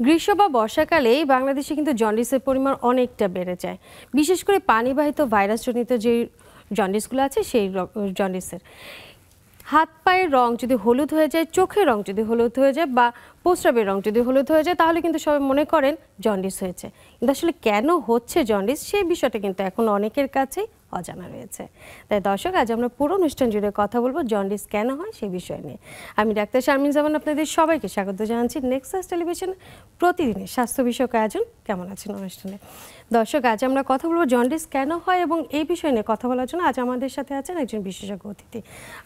গ্রীষ্ম বা বর্ষাকালে বাংলাদেশে কিন্তু জন্ডিসের পরিমাণ অনেকটা বেড়ে যায়, বিশেষ করে পানিবাহিত ভাইরাসজনিত যে জন্ডিসগুলো আছে সেই জন্ডিসের। হাত পায়ের রং যদি হলুদ হয়ে যায়, চোখের রং যদি হলুদ হয়ে যায় বা প্রস্রাবের রং যদি হলুদ হয়ে যায়, তাহলে কিন্তু সবাই মনে করেন জন্ডিস হয়েছে। কিন্তু আসলে কেন হচ্ছে জন্ডিস, সেই বিষয়টা কিন্তু এখন অনেকের কাছেই অজানা রয়েছে। তাই দর্শক, আজ আমরা পুরো অনুষ্ঠান জুড়ে কথা বলবো জন্ডিস কেন হয় সেই বিষয় নিয়ে। আমি ডাক্তার শারমিন জামান আপনাদের সবাইকে স্বাগত জানাচ্ছি নেক্সাস টেলিভিশন প্রতিদিনের স্বাস্থ্য বিষয়ক আয়োজন কেমন আছেন অনুষ্ঠানে। দর্শক, আজ আমরা কথা বলবো জন্ডিস কেন হয় এবং এই বিষয় নিয়ে কথা বলার জন্য আজ আমাদের সাথে আছেন একজন বিশেষজ্ঞ অতিথি।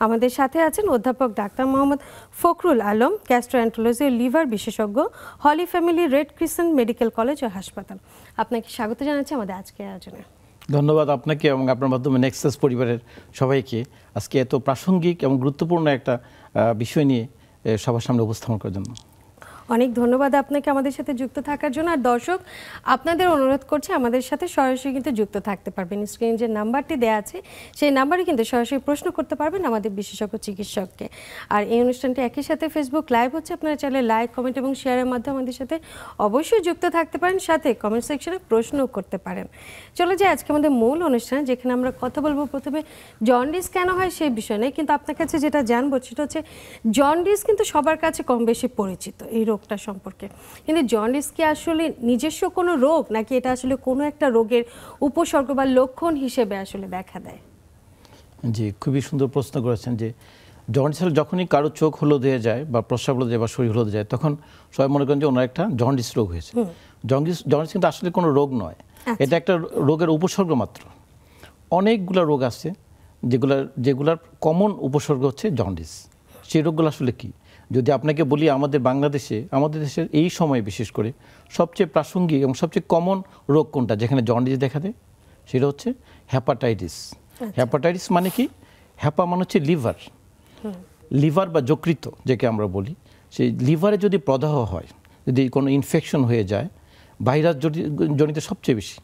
আমাদের সাথে আছেন অধ্যাপক ডাক্তার মোহাম্মদ ফখরুল আলম, গ্যাস্ট্রোএন্টারোলজি ও লিভার বিশেষজ্ঞ, holy family red crescent medical college ও হাসপাতাল। আপনাকে স্বাগত জানাচ্ছি আমাদের আজকের আয়োজনে। ধন্যবাদ আপনাকে এবং আপনার মাধ্যমে নেক্সাস পরিবারের সবাইকে আজকে এত প্রাসঙ্গিক এবং গুরুত্বপূর্ণ একটা বিষয় নিয়ে সবার সামনে উপস্থাপন করার জন্য। অনেক ধন্যবাদ আপনাকে আমাদের সাথে যুক্ত থাকার জন্য। আর দর্শক, আপনাদের অনুরোধ করছি আমাদের সাথে সরাসরি কিন্তু যুক্ত থাকতে পারবেন। স্ক্রিনে যে নাম্বারটি দেওয়া আছে সেই নাম্বারে কিন্তু সরাসরি প্রশ্ন করতে পারবেন আমাদের বিশেষজ্ঞ চিকিৎসককে। আর এই অনুষ্ঠানটি একই সাথে ফেসবুক লাইভ হচ্ছে, আপনারা চাইলে লাইক, কমেন্ট এবং শেয়ারের মাধ্যমে আমাদের সাথে অবশ্যই যুক্ত থাকতে পারেন, সাথে কমেন্ট সেকশনে প্রশ্নও করতে পারেন। চলে যাই আজকে আমাদের মূল অনুষ্ঠানে, যেখানে আমরা কথা বলবো প্রথমে জন্ডিস কেন হয় সেই বিষয় নিয়ে। কিন্তু আপনার কাছে যেটা জানবো সেটা হচ্ছে জন্ডিস কিন্তু সবার কাছে কম বেশি পরিচিত এই রোগটা সম্পর্কে, কিন্তু জন্ডিস কি আসলে নিজস্ব কোনো রোগ, নাকি এটা আসলে কোনো একটা রোগের উপসর্গ বা লক্ষণ হিসেবে আসলে দেখা দেয়? জি, খুবই সুন্দর প্রশ্ন করেছেন। যে জন্ডিস যখনই কারো চোখ হলুদ হয়ে যায় বা প্রস্রাব হলুদ যায় বা শরীর হলুদ যায়, তখন সবাই মনে করেন যে ওনার একটা জন্ডিস রোগ হয়েছে। জন্ডিস কিন্তু আসলে কোনো রোগ নয়, এটা একটা রোগের উপসর্গ মাত্র। অনেকগুলো রোগ আছে যেগুলার কমন উপসর্গ হচ্ছে জন্ডিস। সেই রোগগুলো আসলে কি যদি আপনাকে বলি, আমাদের দেশের এই সময় বিশেষ করে সবচেয়ে প্রাসঙ্গিক এবং সবচেয়ে কমন রোগ কোনটা যেখানে জন্ডিস দেখা দেয়, সেটা হচ্ছে হেপাটাইটিস। হেপাটাইটিস মানে কি? হেপা মানে হচ্ছে লিভার বা যকৃত যাকে আমরা বলি। সেই লিভারে যদি প্রদাহ হয়, যদি কোনো ইনফেকশন হয়ে যায়, ভাইরাস জনিত সবচেয়ে বেশি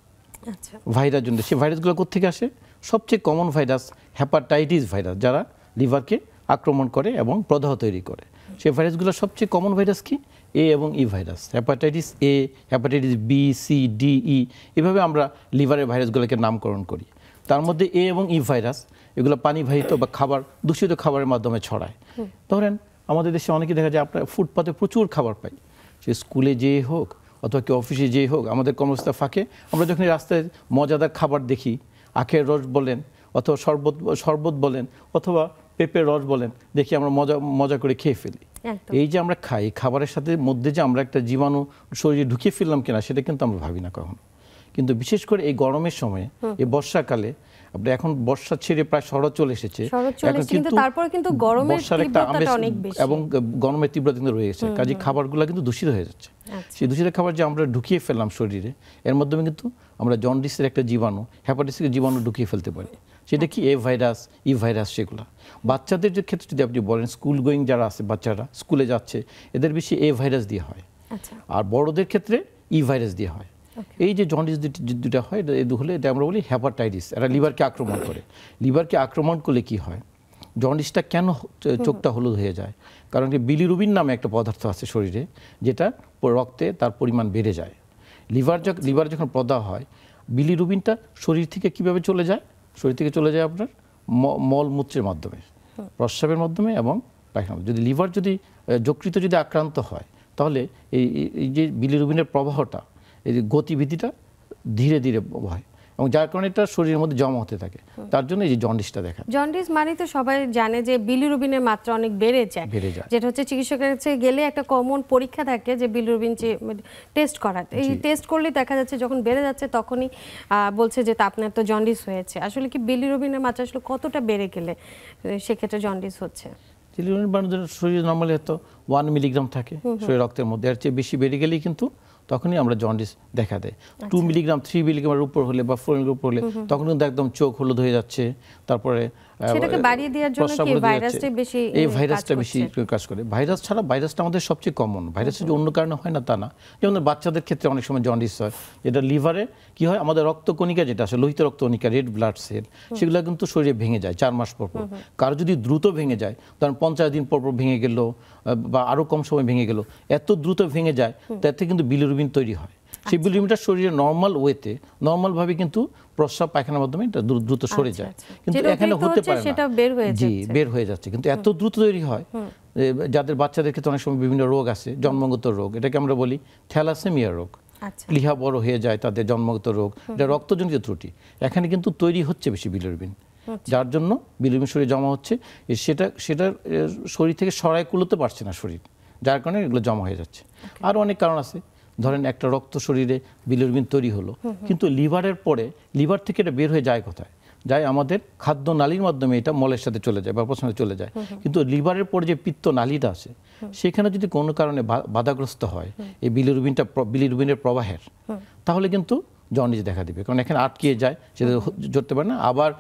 ভাইরাস জনিত, সেই ভাইরাসগুলো কোথেকে আসে? সবচেয়ে কমন ভাইরাস হেপাটাইটিস ভাইরাস, যারা লিভারকে আক্রমণ করে এবং প্রদাহ তৈরি করে। সেই ভাইরাসগুলো সবচেয়ে কমন ভাইরাস কি? এ এবং E virus. Hepatitis A, hepatitis B, C, D, E, এভাবে আমরা লিভারের ভাইরাসগুলোকে নামকরণ করি। তার মধ্যে এ এবং ই ভাইরাস, এগুলো পানিবাহিত বা দূষিত খাবারের মাধ্যমে ছড়ায়। ধরেন আমাদের দেশে অনেকে দেখা যায় আপনার ফুটপাতে প্রচুর খাবার পাই, সে স্কুলে যেয়ে হোক অথবা কেউ অফিসে যেয়ে হোক, আমাদের কর্মব্যস্ততার ফাঁকে আমরা যখন রাস্তায় মজাদার খাবার দেখি, আখের রস বলেন অথবা শরবত বলেন অথবা পেঁপের রস বলেন, দেখি আমরা মজা করে খেয়ে ফেলি। এই যে আমরা খাই, খাবারের সাথে মধ্যে যে আমরা একটা জীবাণু শরীরে ঢুকিয়ে ফেললাম কিনা সেটা কিন্তু আমরা ভাবি না কখনো। কিন্তু বিশেষ করে এই গরমের সময়, এই বর্ষাকালে, আপনি এখন বর্ষা ছেড়ে প্রায় শরৎ চলে এসেছে, এখন কিন্তু বর্ষার একটা আমেজ এবং গরমের তীব্রতা কিন্তু রয়েছে। কাজে খাবারগুলো কিন্তু দূষিত হয়ে যাচ্ছে। সেই দূষিত খাবার যে আমরা ঢুকিয়ে ফেললাম শরীরে, এর মাধ্যমে কিন্তু আমরা জন্ডিসের একটা জীবাণু, হেপাটাইটিসের জীবাণু ঢুকিয়ে ফেলতে পারি। সেটা কি? এ ভাইরাস, ই ভাইরাস। সেগুলো বাচ্চাদের যে ক্ষেত্রে যদি আপনি বলেন, স্কুল গোয়িং যারা আছে, বাচ্চারা স্কুলে যাচ্ছে, এদের বেশি এ ভাইরাস দিয়ে হয়। আর বড়দের ক্ষেত্রে ই ভাইরাস দিয়ে হয়। এই যে জন্ডিস দুটা হয়, এটা আমরা বলি হেপাটাইটিস। এরা লিভারকে আক্রমণ করে। লিভারকে আক্রমণ করলে কি হয়? জন্ডিসটা কেন চোখটা হলুদ হয়ে যায়? কারণ কি, বিলিরুবিন নামে একটা পদার্থ আছে শরীরে, যেটা রক্তে তার পরিমাণ বেড়ে যায়। লিভার যখন প্রদাহ হয়, বিলিরুবিনটা শরীর থেকে কিভাবে চলে যায়? শরীর থেকে চলে যায় আপনার মলমূত্রের মাধ্যমে, প্রস্রাবের মাধ্যমে এবং পায়খানা। যদি লিভার যকৃত যদি আক্রান্ত হয়, তাহলে এই যে বিলিরুবিনের প্রবাহটা, এই যে গতিবিধিটা ধীরে ধীরে হয় এবং যার কারণে এটা শরীরের মধ্যে জমা হতে থাকে। তার জন্য এই যে জন্ডিসটা দেখা। জন্ডিস মানে তো সবাই জানে যে বিলিরুবিনের মাত্রা অনেক বেড়ে যায়, যেটা হচ্ছে চিকিৎসকের কাছে গেলে একটা কমন পরীক্ষা থাকে যে বিলিরুবিন টেস্ট করা। এই টেস্ট করলে দেখা যাচ্ছে যখন বেড়ে যাচ্ছে তখনই বলছে যে আপনার তো জন্ডিস হয়েছে। আসলে কি বিলিরুবিনের মাত্রা আসলে কতটা বেড়ে গেলে সেক্ষেত্রে জন্ডিস হচ্ছে? বিলিরুবিন শরীরে নর্মালি হয়তো 1 মিলিগ্রাম থাকে শরীর রক্তের মধ্যে, এর চেয়ে বেশি বেড়ে গেলেই কিন্তু তখনই আমরা জন্ডিস দেখা দেয়। 2 মিলিগ্রাম 3 মিলিগ্রামের উপর হলে বা 4 মিলিগ্রামের উপর হলে তখন কিন্তু একদম চোখ হলুদ হয়ে যাচ্ছে, তারপরে সেটাকে বাড়িয়ে দেওয়ার জন্য কি ভাইরাসটা বেশি এই ভাইরাসটা বেশি কাজ করে। ভাইরাস ছাড়া ভাইরাসটা আমাদের সবচেয়ে কমন। ভাইরাসের যে অন্য কারণে হয় না তা না। যেমন বাচ্চাদের ক্ষেত্রে অনেক সময় জন্ডিস হয়, যেটা লিভারে কি হয়, আমাদের রক্তকণিকা যেটা আছে, লোহিত রক্তকণিকা, রেড ব্লাড সেল, সেগুলো কিন্তু শরীরে ভেঙে যায় 4 মাস পর পর। কারো যদি দ্রুত ভেঙে যায়, ধরেন 50 দিন পর পর ভেঙে গেল বা আরো কম সময় ভেঙে গেল, এত দ্রুত ভেঙে যায় তাতে কিন্তু বিলিরুবিন তৈরি হয়। সেই বিলিরুবিনটা শরীরে নর্মাল ওয়েতে, নর্মাল ভাবে কিন্তু প্রস্রাব পায়খানার মাধ্যমে এটা দ্রুত সরে যায়, কিন্তু এখানে হতে পারে না। জি, বের হয়ে যাচ্ছে, কিন্তু এত দ্রুত তৈরি হয়। যাদের বাচ্চাদের ক্ষেত্রে অনেক সময় বিভিন্ন রোগ আছে, জন্মগত রোগ, এটাকে আমরা বলি থ্যালাসেমিয়া রোগ। প্লীহা বড় হয়ে যায়, তাদের জন্মগত রোগ, এটা রক্তজনিত ত্রুটি। এখানে কিন্তু তৈরি হচ্ছে বেশি বিলিরুবিন, যার জন্য বিলিরুবিন শরীরে জমা হচ্ছে। সেটা শরীর থেকে সরায় কুলোতে পারছে না শরীর, যার কারণে এগুলো জমা হয়ে যাচ্ছে। আরও অনেক কারণ আছে। ধরেন একটা রক্ত শরীরে বিলিরুবিন তৈরি হলো, কিন্তু লিভারের পরে, লিভার থেকে এটা বের হয়ে যায় কোথায়? যায় আমাদের খাদ্য নালীর মাধ্যমে, এটা মলের সাথে চলে যায় বা প্রস্রাবে চলে যায়। কিন্তু লিভারের পরে যে পিত্ত নালীটা আছে, সেখানে যদি কোনো কারণে বাধাগ্রস্ত হয় এই বিলিরুবিনের প্রবাহের, তাহলে কিন্তু জন্ডিস দেখা দিবে। কারণ এখানে আটকে যায়, সেটা ধরতে পারে না, আবার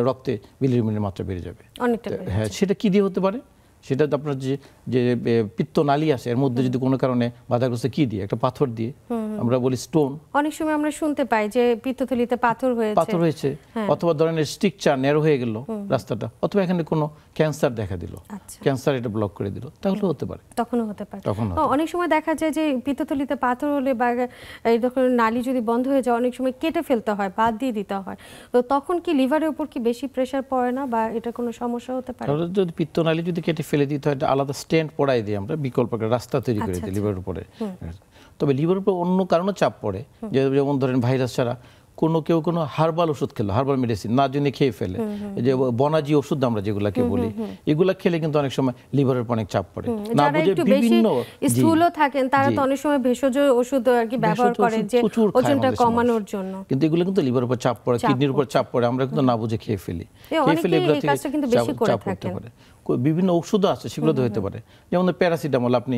রক্তে বিলিরুবিনের মাত্রা বেড়ে যাবে। হ্যাঁ, সেটা কি দিয়ে হতে পারে? সেটা তো আপনার যে পিত্ত নালী আছে, এর মধ্যে যদি কোনো কারণে বাধাগ্রস্ত, কি দিয়ে? একটা পাথর দিয়ে, আমরা বলি স্টোন। অনেক সময় আমরা শুনতে পাই যে পিত্তথলিতে পাথর হয়েছে, অথবা ধরনের স্ট্রিকচার ন্যারো হয়ে গেল রাস্তাটা, অথবা এখানে কোনো ক্যান্সার দেখা দিল, ক্যান্সার এটা ব্লক করে দিল, তাহলে হতে পারে, তখনও হতে পারে। অনেক সময় দেখা যায় যে পিত্তথলিতে পাথর হলে বা এই ধরনের নালী যদি বন্ধ হয়ে যায়, অনেক সময় কেটে ফেলতে হয়, বাদ দিয়ে দিতে হয়। তো তখন কি লিভারের উপর কি বেশি প্রেসার পড়ে না, বা এটা কোনো সমস্যা হতে পারে? যদি পিত্ত নালী যদি কেটে ফেলে দিতে হয়, আলাদা স্টেন্ট পড়াই দিই আমরা, বিকল্প একটা রাস্তা তৈরি করে দিই লিভারের উপরে। তবে লিভারের উপর অন্য কারণে চাপ পড়ে, যেমন ধরেন ভাইরাস ছাড়া কেউ কোনো হার্বাল ওষুধ খেলো, হার্বাল মেডিসিন না জেনে খেয়ে ফেলে, যে বনাজি ওষুধ আমরা যেগুলাকে বলি, এগুলা খেলে কিন্তু অনেক সময় লিভারের উপর অনেক চাপ পড়ে। না বুঝে বিভিন্ন স্থূল থাকেন তারা তো অনেক সময় ভেষজ ওষুধ আর কি ব্যবহার করেন যে ওজনটা কমানোর জন্য, কিন্তু এগুলো কিন্তু লিভারের উপর চাপ পড়ে, কিডনির উপর চাপ পড়ে, আমরা কিন্তু না বুঝে খেয়ে ফেলি। এগুলো থেকে চাপ পড়তে পারে। বিভিন্ন ঔষধ আছে, সেগুলো তো হতে পারে। যেমন প্যারাসিটামল, আপনি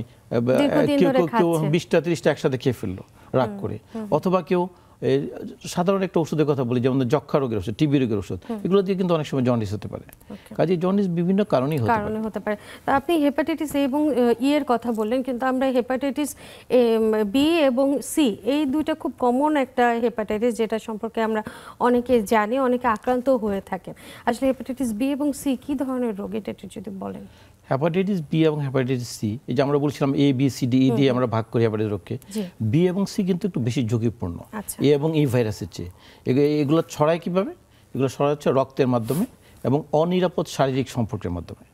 কেউ 20টা 30টা একসাথে খেয়ে ফেললো রাগ করে, অথবা কেউ সাধারণ একটা ওষুধের কথা বলি, যেমন যক্ষা রোগের ওষুধ, টিবি রোগের ওষুধ, এগুলো দিয়ে কিন্তু অনেক সময় জন্ডিস হতে পারে। কাজে জন্ডিস বিভিন্ন কারণেই হতে পারে। আপনি হেপাটাইটিস এ এবং ই এর কথা বললেন, কিন্তু আমরা হেপাটাইটিস বি এবং সি, এই দুইটা খুব কমন একটা হেপাটাইটিস, যেটা সম্পর্কে আমরা অনেকে জানি, অনেকে আক্রান্ত হয়ে থাকেন। আসলে হেপাটাইটিস বি এবং সি কি ধরনের রোগ, এটা যদি বলেন। হেপাটাইটিস বি এবং হেপাটাইটিস সি, এই যে আমরা বলছিলাম এ বি সি ডি দিয়ে আমরা ভাগ করি হেপাটাইটিস রোগকে, বি এবং সি কিন্তু একটু বেশি ঝুঁকিপূর্ণ এ এবং ই ভাইরাসের চেয়ে। এগুলো ছড়ায় কিভাবে? এগুলো ছড়ায় হচ্ছে রক্তের মাধ্যমে এবং অনিরাপদ শারীরিক সম্পর্কের মাধ্যমে।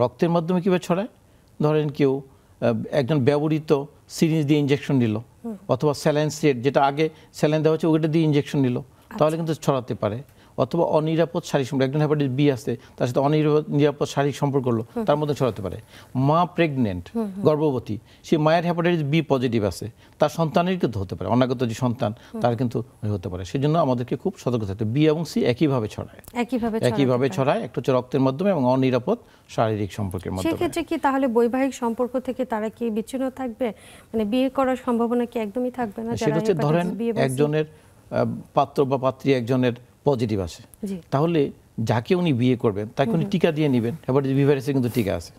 রক্তের মাধ্যমে কীভাবে ছড়ায়? ধরেন কেউ একজন ব্যবহৃত সিরিঞ্জ দিয়ে ইঞ্জেকশন নিল, অথবা স্যালাইন সেট, যেটা আগে স্যালাইন দেওয়া হচ্ছে ওটা দিয়ে ইঞ্জেকশন নিল, তাহলে কিন্তু ছড়াতে পারে। অথবা অনিরাপদ শারীরিক সম্পর্ক, একজন হেপাটাইটিস বি আছে, তার সাথে অনিরাপদ শারীরিক সম্পর্ক করলো, তার মধ্যে ছড়াতে পারে। মা প্রেগনেন্ট, গর্ভবতী, সে মায়ের হেপাটাইটিস বি পজিটিভ আছে, তার সন্তানের কিন্তু হতে পারে, অনাগত যে সন্তান তার কিন্তু হতে পারে। সেজন্য আমাদেরকে খুব সতর্ক থাকতে। বি এবং সি একইভাবে ছড়ায়, একটা হচ্ছে রক্তের মাধ্যমে এবং অনিরাপদ শারীরিক সম্পর্কের মাধ্যমে। সেক্ষেত্রে কি তাহলে বৈবাহিক সম্পর্ক থেকে তারা কি বিচ্ছিন্ন থাকবে, মানে বিয়ে করার সম্ভাবনা কি একদমই থাকবে না? সেটা হচ্ছে ধরেন একজনের পাত্র বা পাত্রী একজনের পজিটিভ আছে, তাহলে যাকে উনি বিয়ে করবেন তাকে উনি টিকা দিয়ে নেবেন। হেপাটাইটিস বি ভাইরাসে কিন্তু টিকা আছে,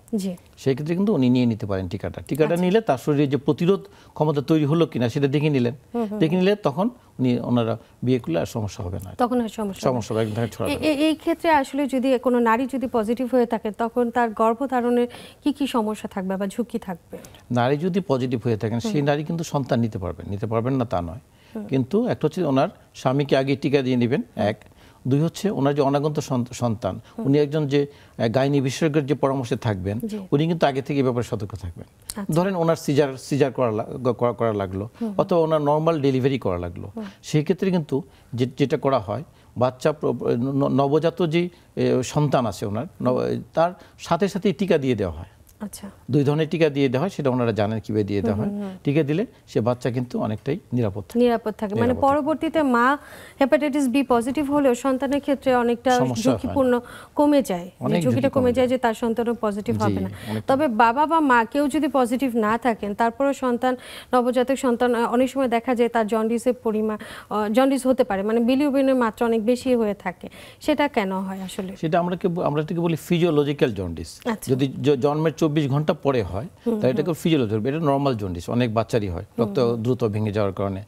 সেই ক্ষেত্রে কিন্তু উনি নিয়ে নিতে পারেন টিকাটা নিলে তার শরীরে যে প্রতিরোধ ক্ষমতা তৈরি হলো কিনা সেটা দেখে নিলে তখন ওনারা বিয়ে করলে আর সমস্যা হবে না, তখন সমস্যা হবে না। এই ক্ষেত্রে আসলে যদি কোনো নারী যদি পজিটিভ হয়ে থাকে, তখন তার গর্ভধারণের কি সমস্যা থাকবে বা ঝুঁকি থাকবে? নারী যদি পজিটিভ হয়ে থাকেন, সেই নারী কিন্তু সন্তান নিতে পারবেন না তা নয়, কিন্তু একটা হচ্ছে ওনার স্বামীকে আগে টিকা দিয়ে নেবেন, এক। দুই হচ্ছে ওনার যে অনাগত সন্তান, উনি একজন যে গাইনি বিশেষজ্ঞের যে পরামর্শে থাকবেন, উনি কিন্তু আগে থেকে এই ব্যাপারে সতর্ক থাকবেন। ধরেন ওনার সিজার করা লাগলো, অথবা ওনার নর্মাল ডেলিভারি করা লাগলো, সেই ক্ষেত্রে কিন্তু যেটা করা হয়, বাচ্চা নবজাত যে সন্তান আছে ওনার, তার সাথে সাথেই টিকা দিয়ে দেওয়া হয়। আচ্ছা, 2 ধরনের টিকা দিয়ে দেওয়া হয়, সেটা ওনারা জানেন কিভাবে দিয়ে দেওয়া হয়। টিকা দিলে সে বাচ্চা কিন্তু অনেকটাই নিরাপদ থাকে। মানে পরবর্তীতে মা হেপাটাইটিস বি পজিটিভ হলেও সন্তানের ক্ষেত্রে অনেকটা ঝুঁকিপূর্ণ কমে যায়, ঝুঁকিটা কমে যায় যে তার সন্তানও পজিটিভ হবে না। তবে বাবা বা মা কেউ যদি পজিটিভ না থাকেন, তারপরে নবজাতক সন্তান অনেক সময় দেখা যায় তার জন্ডিসের পরিমাণ, জন্ডিস হতে পারে, মানে বিলিরুবিনের মাত্রা অনেক বেশি হয়ে থাকে। সেটা কেন হয় আসলে? সেটা আমরা এটাকে বলি ফিজিওলজিক্যাল জন্ডিস। যদি জন্মের 24 ঘন্টা পরে হয় তাহলে এটাকে ফিজিওলজিক্যাল, এটা নর্মাল জন্ডিস, অনেক বাচ্চারই হয়, রক্ত দ্রুত ভেঙে যাওয়ার কারণে।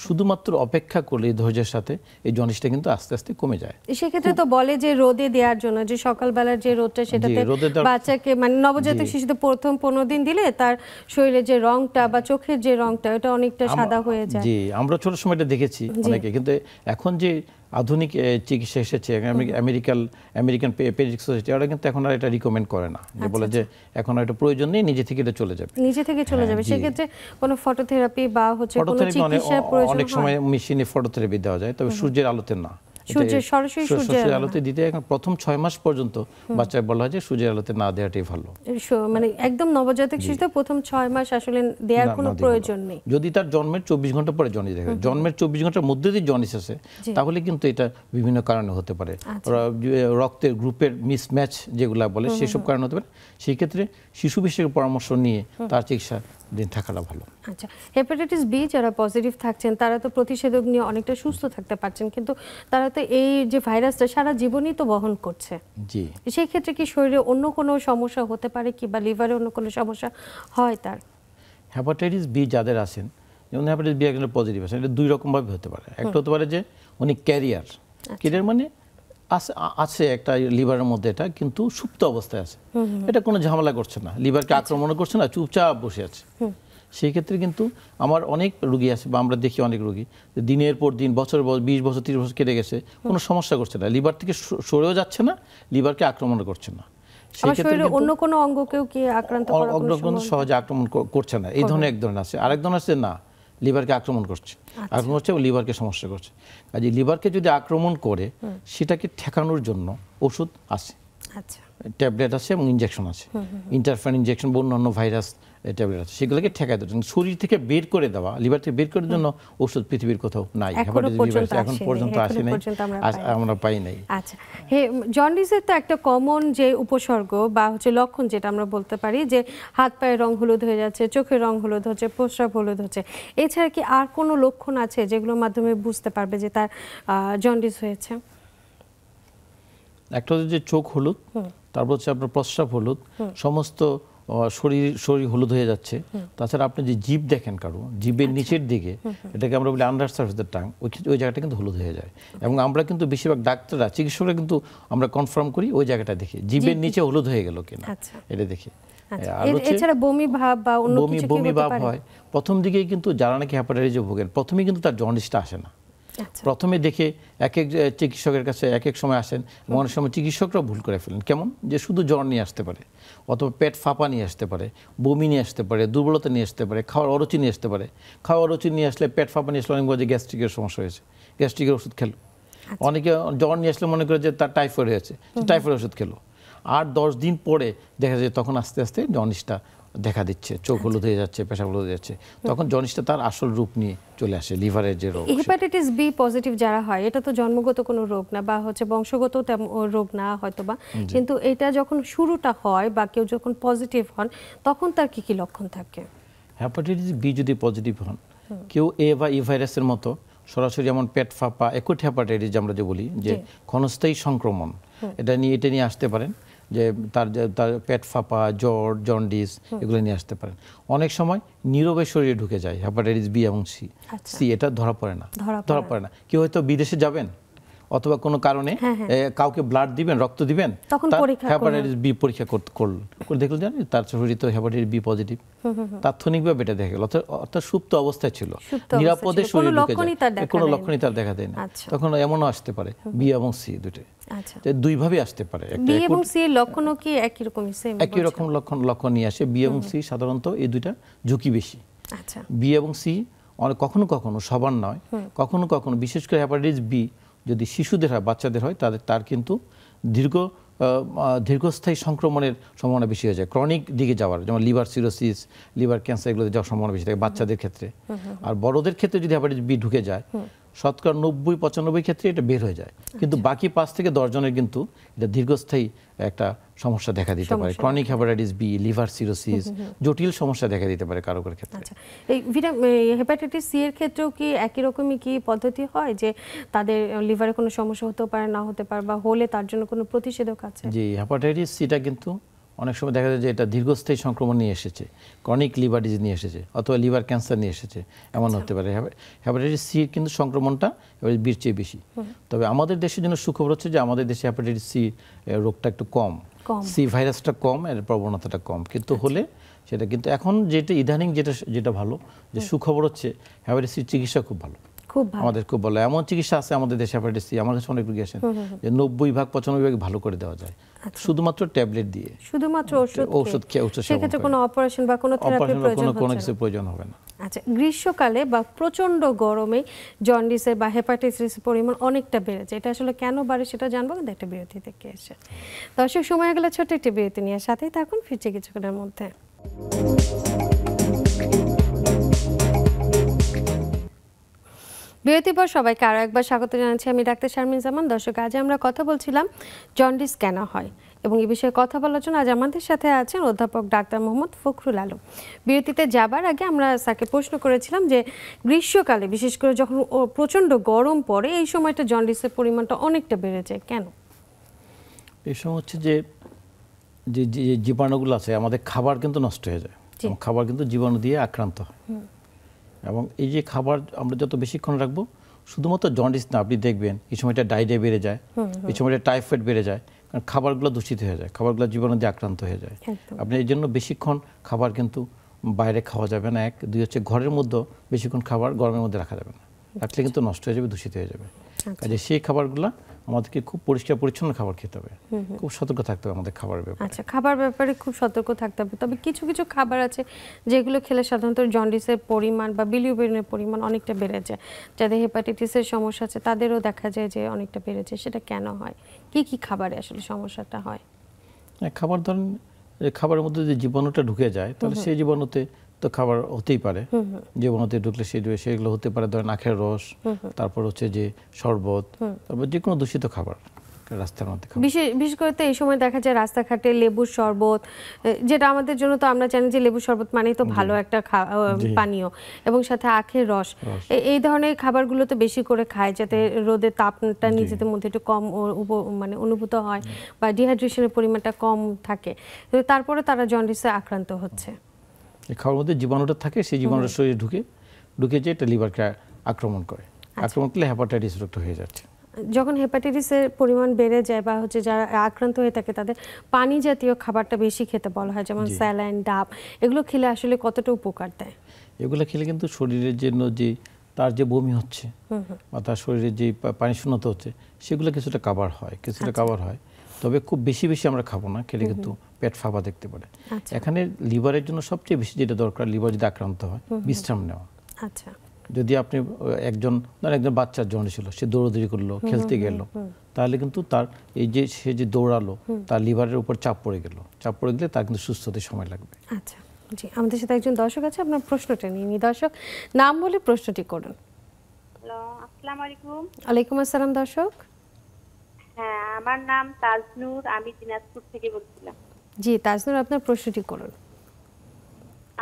শুধুমাত্র অপেক্ষা করলে ধৈর্যের সাথে এই জন্ডিসটা কিন্তু আস্তে আস্তে কমে যায়। সেক্ষেত্রে তো বলে যে রোদে দেওয়ার জন্য, যে সকালবেলার যে রোদটা সেটাতে বাচ্চাকে, মানে নবজাতক শিশুতে প্রথম 15 দিন দিলে তার শরীরে যে রংটা বা চোখের যে রংটা ওটা অনেকটা সাদা হয়ে যায়। জি, আমরা ছোট সময় এটা দেখেছি অনেকে, কিন্তু এখন যে আধুনিক চিকিৎসা এসেছে, আমেরিকান পেডিয়াট্রিক সোসাইটি, ওরা কিন্তু এখন আর এটা রিকমেন্ড করে না, যে বলে যে এখন আর এটা প্রয়োজন নেই, নিজে থেকে এটা চলে যাবে, সেক্ষেত্রে কোনো ফটোথেরাপি বা কোনো চিকিৎসার প্রয়োজন হয়? অনেক সময় মেশিনে ফটোথেরাপি দেওয়া যায়, তবে সূর্যের আলোতে না। সূর্যের আলোতে দিতে এখন প্রথম 6 মাস পর্যন্ত বাচ্চাকে বলা হয় যে সূর্যের আলোতে না দেওয়াটাই ভালো। মানে একদম নবজাতক শিশুতে প্রথম 6 মাস আসলে দেওয়ার কোনো প্রয়োজন নেই। যদি তার জন্মের 24 ঘন্টা পরে জন্ডিস দেখে, জন্মের 24 ঘন্টার মধ্যে যদি জন্ডিস আছে, তাহলে কিন্তু এটা বিভিন্ন কারণে হতে পারে। রক্তের গ্রুপের মিসম্যাচ যেগুলা বলে, সেসব কারণে হতে পারে। সেই ক্ষেত্রে শিশু বিশেষজ্ঞের পরামর্শ নিয়ে তার চিকিৎসা দিন থাকাটা ভালো। আচ্ছা, হেপাটাইটিস বি যারা পজিটিভ থাকছেন তারা তো প্রতিষেধক নিয়ে অনেকটা সুস্থ থাকতে পারছেন, কিন্তু তারা তো এই যে ভাইরাসটা সারা জীবনই তো বহন করছে। জি, সেই ক্ষেত্রে কি শরীরে অন্য কোনো সমস্যা হতে পারে কি, বা লিভারে অন্য কোনো সমস্যা হয় তার? হেপাটাইটিস বি যাদের আছেন, যেমন হেপাটাইটিস বি একজন পজিটিভ আছেন, এটা 2 রকমভাবে হতে পারে। একটা হতে পারে যে উনি ক্যারিয়ার মানে আছে একটা লিভারের মধ্যে, এটা কিন্তু সুপ্ত অবস্থায় আছে, এটা কোনো ঝামেলা করছে না, লিভারকে আক্রমণ করছে না, চুপচাপ বসে আছে। সেই ক্ষেত্রে কিন্তু আমার অনেক রোগী আছে, বা আমরা দেখি অনেক রোগী দিনের পর দিন, বছরের পর 20 বছর 30 বছর কেটে গেছে, কোনো সমস্যা করছে না, লিভার থেকে সরেও যাচ্ছে না, লিভারকে আক্রমণ করছে না। অন্য কোনো অঙ্গকেও কি আক্রান্ত করার কোনো সম্ভাবনা? সহজে আক্রমণ করছে না, এই ধরনের এক ধরনের আছে। আরেক ধরনের আছে না, লিভারকে আক্রমণ করছে, আক্রমণ করছে, লিভারকে সমস্যা করছে। কাজে লিভারকে যদি আক্রমণ করে, সেটাকে ঠেকানোর জন্য ওষুধ আছে, ট্যাবলেট আছে এবং ইনজেকশন আছে, ইন্টারফেরন ইনজেকশন বা অন্যান্য ভাইরাস ট্যাবলেট আছে, সেগুলোকে ঠেকায় দেওয়ার জন্য, শরীর থেকে বের করে দেওয়া, লিভার থেকে বের করার জন্য ওষুধ পৃথিবীর কোথাও নাই, হেপাটাইটিস বি ভাইরাস এখন পর্যন্ত আসে নাই, আমরা পাই নাই। আচ্ছা, জন্ডিসের তো একটা কমন যে উপসর্গ বা লক্ষণ যেটা আমরা বলতে পারি, যে হাত পায়ের রং হলুদ হয়ে যাচ্ছে, চোখের রং হলুদ হচ্ছে, প্রস্রাব হলুদ হচ্ছে, এছাড়া কি আর কোনো লক্ষণ আছে যেগুলোর মাধ্যমে বুঝতে পারবে যে তার জন্ডিস হয়েছে? একটা হচ্ছে যে চোখ হলুদ, তারপর হচ্ছে আপনার প্রস্রাব হলুদ, সমস্ত শরীর হলুদ হয়ে যাচ্ছে। তাছাড়া আপনি যে জিভ দেখেন কারো, জিভের নিচের দিকে, এটাকে আমরা বলি আন্ডার সারফেস দ্য টাং, ওই জায়গাটা কিন্তু হলুদ হয়ে যায়। এবং আমরা কিন্তু বেশিরভাগ ডাক্তাররা, চিকিৎসকরা কিন্তু আমরা কনফার্ম করি ওই জায়গাটা দেখে, জিভের নিচে হলুদ হয়ে গেল কিনা এটা দেখে। এছাড়া বমি ভাব বা অন্য কিছু কি হতে পারে? হয় প্রথম দিকেই, কিন্তু যারা নাকি হেপাটাইটিস ভোগেন, প্রথমেই কিন্তু তার জন্ডিসটা আসে না। প্রথমে দেখে এক চিকিৎসকের কাছে এক সময় আসেন, এবং অনেক সময় চিকিৎসকরা ভুল করে ফেলেন, কেমন যে শুধু জ্বর নিয়ে আসতে পারে, অথবা পেট ফাঁপা নিয়ে আসতে পারে, বমি নিয়ে আসতে পারে, দুর্বলতা নিয়ে আসতে পারে, খাওয়ার অরুচি নিয়ে আসতে পারে। খাওয়ার অরুচি নিয়ে আসলে, পেট ফাঁপা নিয়ে আসলে অনেক বলে গ্যাস্ট্রিকের সমস্যা হয়েছে, গ্যাস্ট্রিকের ওষুধ খেলো। অনেকে জ্বর নিয়ে আসলে মনে করে যে তার টাইফয়েড হয়েছে, টাইফয়েড ওষুধ খেলো। আর 10 দিন পরে দেখা যায় তখন আস্তে আস্তে জন্ডিসটা দেখা দিচ্ছে, চোখ হলুদ হয়ে যাচ্ছে, পেশাব হলুদ হয়ে যাচ্ছে, তখন জন্ডিসটা তার আসল রূপ নিয়ে চলে আসে, লিভারের যে রোগ। হেপাটাইটিস বি পজিটিভ যারা হয়, এটা তো জন্মগত কোনো রোগ না, বা বংশগত রোগ না হয়তোবা, কিন্তু এটা যখন শুরুটা হয় বা কেউ যখন পজিটিভ হন, তখন তার কি কি লক্ষণ থাকে? হেপাটাইটিস বি যদি পজিটিভ হন, কেউ এ বা ই ভাইরাসের মতো সরাসরি, যেমন পেট ফাঁপা, অ্যাকুট হেপাটাইটিস আমরা যে বলি, যে ক্ষণস্থায়ী সংক্রমণ, এটা নিয়ে আসতে পারেন, যে তার পেট ফাঁপা, জ্বর, জন্ডিস এগুলো নিয়ে আসতে পারেন। অনেক সময় নীরবে শরীরে ঢুকে যায় হেপাটাইটিস বি এবং সি, এটা ধরা পড়ে না। কেউ হয়তো বিদেশে যাবেন, অথবা কোনো কারণে কাউকে ব্লাড দিবেন, রক্ত দিবেন, হেপাটাইটিস বি পরীক্ষা করে দেখলেন জানেন তার শরীরে তো হেপাটাইটিস বি পজিটিভ, তাৎক্ষণিকভাবে এটা দেখা গেল, অর্থাৎ সুপ্ত অবস্থায় ছিল, নিরাপদে শরীরে ঢুকে যায়, কোনো লক্ষণই তার দেখা দেয় না। তখন এমনও আসতে পারে বি এবং সি দুটোই, দুইভাবে আসতে পারে। বি এবং সি এর লক্ষণও কি একই রকমই, সেম একই রকম লক্ষণ নিয়ে আসে। বি এবং সি সাধারণত এই দুইটা ঝুঁকি বেশি। বি এবং সি কখনো কখনো, সবার নয়, কখনো কখনো, বিশেষ করে হেপাটাইটিস বি যদি শিশুদের হয়, বাচ্চাদের হয়, তার কিন্তু দীর্ঘ দীর্ঘস্থায়ী সংক্রমণের সম্ভাবনা বেশি হয়ে যায়, ক্রনিক দিকে যাওয়ার, যেমন লিভার সিরোসিস, লিভার ক্যান্সার, এগুলোতে যাওয়ার সম্ভাবনা বেশি থাকে বাচ্চাদের ক্ষেত্রে। আর বড়দের ক্ষেত্রে যদি হেপাটাইটিস বি ঢুকে যায়, শতকরা 90-95 ক্ষেত্রে এটা বের হয়ে যায়, কিন্তু বাকি 5 থেকে 10 জনের কিন্তু এটা দীর্ঘস্থায়ী একটা সমস্যা দেখা দিতে পারে। Chronic hepatitis B, liver cirrhosis, জটিল সমস্যা দেখা দিতে পারে কারো কারো ক্ষেত্রে। আচ্ছা, এই হেপাটাইটিস সি এর ক্ষেত্রেও কি একই রকমই কি পদ্ধতি হয়, যে তাদের লিভারে কোনো সমস্যা হতে পারে, না হতে পারে, বা হলে তার জন্য কোনো প্রতিষেধক আছে? জি, হেপাটাইটিস সিটা কিন্তু অনেক সময় দেখা যায় যে এটা দীর্ঘস্থায়ী সংক্রমণ নিয়ে এসেছে, ক্রনিক লিভার ডিজিজ নিয়ে এসেছে, অথবা লিভার ক্যান্সার নিয়ে এসেছে, এমন হতে পারে। হেপাটাইটিস সি কিন্তু সংক্রমণটা এবার বির চেয়ে বেশি। তবে আমাদের দেশের জন্য সুখবর হচ্ছে যে আমাদের দেশে হেপাটাইটিস সি রোগটা একটু কম, সি ভাইরাসটা কম, এর প্রবণতাটা কম, কিন্তু হলে সেটা কিন্তু এখন যেটা ইদানিং যেটা ভালো, যে সুখবর হচ্ছে হেপাটাইটিস সির চিকিৎসা খুব ভালো, আমাদের খুব ভালো। এমন চিকিৎসা আছে আমাদের দেশে হেপাটাইটিস সি, আমার কাছে অনেক রোগী আসেন যে 90-95 ভালো করে দেওয়া যায় শুধুমাত্র ট্যাবলেট দিয়ে, শুধুমাত্র ওষুধ খেয়ে। সেক্ষেত্রে কোনো অপারেশন বা কোনো থেরাপির প্রয়োজন হচ্ছে না? কোনো কিছু প্রয়োজন হবে না। আচ্ছা, গ্রীষ্মকালে বা প্রচন্ড গরমে জন্ডিসের বা হেপাটাইটিসের পরিমাণ অনেকটা বেড়ে যায়, এটা আসলে কেন বাড়ে সেটা জানবো, কিন্তু একটা বিরতি থেকে এসে। দর্শক, সময় হয়ে গেলে ছোট্ট একটি বিরতি নিয়ে সাথেই থাকুন, ফিরছে কিছুক্ষণের মধ্যে। বিরতির পর সবাইকে আরও একবার স্বাগত জানাচ্ছি, আমি ডাক্তার শারমিন জামান। দর্শক, আজ আমরা কথা বলছিলাম জন্ডিস কেন হয়, এবং এই বিষয়ে কথা বলার জন্য আজ আমাদের সাথে আছেন অধ্যাপক ডাক্তার মোহাম্মদ ফখরুল আলম। বিরতিতে যাবার আগে আমরা স্যারকে প্রশ্ন করেছিলাম যে গ্রীষ্মকালে বিশেষ করে যখন প্রচণ্ড গরম পড়ে, এই সময়টা জন্ডিসের পরিমাণটা অনেকটা বেড়ে যায় কেন? এই সময় হচ্ছে যে জীবাণুগুলো আছে আমাদের, খাবার কিন্তু নষ্ট হয়ে যায়, খাবার কিন্তু জীবাণু দিয়ে আক্রান্ত হয়, এবং এই যে খাবার আমরা যত বেশিক্ষণ রাখবো, শুধুমাত্র জন্ডিস না, আপনি দেখবেন এই সময়টা ডায়রিয়া বেড়ে যায়, এই সময়টা টাইফয়েড বেড়ে যায়, কারণ খাবারগুলো দূষিত হয়ে যায়, খাবারগুলো জীবাণু দিয়ে আক্রান্ত হয়ে যায়। আপনি এই জন্য বেশিক্ষণ খাবার কিন্তু বাইরে খাওয়া যাবে না, 1, 2 হচ্ছে ঘরের মধ্যে বেশিক্ষণ খাবার গরমের মধ্যে রাখা যাবে না, রাখলে কিন্তু নষ্ট হয়ে যাবে, দূষিত হয়ে যাবে। কাজে সেই খাবারগুলো আমাদেরকে খুব পরিষ্কার পরিচ্ছন্ন খাবার খেতে হবে, খুব সতর্ক থাকতে হবে আমাদের খাবারের ব্যাপারে। আচ্ছা, খাবার ব্যাপারে খুব সতর্ক থাকতে হবে। তবে কিছু কিছু খাবার আছে যেগুলো খেলে সাধারণত জন্ডিসের পরিমাণ বা বিলিরুবিনের পরিমাণ অনেকটা বেড়ে যায়, যাদের হেপাটাইটিসের সমস্যা আছে তাদেরও দেখা যায় যে অনেকটা বেড়ে যায়, সেটা কেন হয়? কি কি খাবারে আসলে সমস্যাটা হয়? খাবার, ধরেন খাবারের মধ্যে যে জীবাণুটা ঢুকে যায়, তাহলে সেই জীবাণুতে তো খাবার হতেই পারে, জীবাণুতে ঢুকলে সেগুলো হতে পারে, ধরেন আখের রস, তারপর হচ্ছে যে শরবত, তারপর যে কোনো দূষিত খাবার রাস্তার মধ্যে। বিশেষ করে তো এই সময় দেখা যায় রাস্তাঘাটে লেবুর শরবত, যেটা আমাদের জন্য তো আমরা জানি যে লেবুর শরবত মানেই তো ভালো একটা পানীয়, এবং সাথে আখের রস, এই ধরনের খাবারগুলো তো বেশি করে খায়, যাতে রোদের তাপটা নিজেদের মধ্যে একটু কম মানে অনুভূত হয়, বা ডিহাইড্রেশনের পরিমাণটা কম থাকে, তারপরে তারা জন্ডিসে আক্রান্ত হচ্ছে। খাওয়ার মধ্যে জীবাণুটা থাকে, সেই জীবাণুটা শরীরে ঢুকে যে এটা লিভারকে আক্রমণ করে, আক্রমণ করলে হেপাটাইটিস রোগটা হয়ে যাচ্ছে। যখন হেপাটাইটিসের পরিমাণ বেড়ে যায় বা হচ্ছে যারা আক্রান্ত হয়ে থাকে, তাদের পানি জাতীয় খাবারটা বেশি খেতে বলা হয়, যেমন স্যালাইন, ডাব, এগুলো খেলে আসলে কতটা উপকার দেয়? এগুলো খেলে কিন্তু শরীরের জন্য যে তার যে বমি হচ্ছে বা তার শরীরে যে পানি শূন্যতা হচ্ছে, সেগুলো কিছুটা কাভার হয়, তবে খুব বেশি আমরা খাবো না, খেলে কিন্তু পেট ফাঁপা দেখতে পারে। এখানে লিভারের জন্য সবচেয়ে বেশি যেটা দরকার, লিভার যদি আক্রান্ত হয়, বিশ্রাম নেওয়া। আচ্ছা, যদি আপনি একজন বাচ্চার জন্ডিস ছিল, সে দৌড়াদৌড়ি করলো, খেলতে গেল, তাহলে কিন্তু তার এই যে সে যে দৌড়ালো, তার লিভারের উপর চাপ পড়ে গেলে তার কিন্তু সুস্থ হতে সময় লাগবে। আচ্ছা, জি, আমাদের সাথে একজন দর্শক আছে, আপনার প্রশ্নটা নিয়ে দর্শক নাম বলে প্রশ্নটি করুন। হ্যালো, আসসালামু আলাইকুম। ওয়ালাইকুম আসসালাম। দর্শক, হ্যাঁ, আমার নাম তাজনুর, আমি দিনাজপুর থেকে বলছিলাম। জি তাজনুর, আপনার প্রশ্নটি করুন।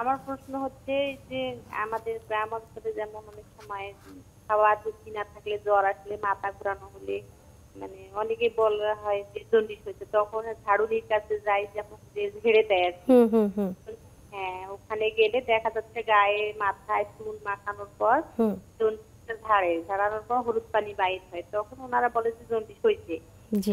আমার প্রশ্ন হচ্ছে যে আমাদের গ্রাম অঞ্চলে যেমন অনেক সময় খাওয়া রুচি না থাকলে, জ্বর আসলে, মাথা ঘোরানো হলে, মানে অনেকে বলা হয় যে জন্ডিস হয়েছে, তখন ঝাড়ুনির কাছে যাই, যেমন যে ঝেড়ে দেয় আর কি। হ্যাঁ, ওখানে গেলে দেখা যাচ্ছে গায়ে মাথায় চুন মাখানোর পর ঝাড়ানোর পর হলুদ পানি বাইর হয়, তখন ওনারা বলে যে জন্ডিস হয়েছে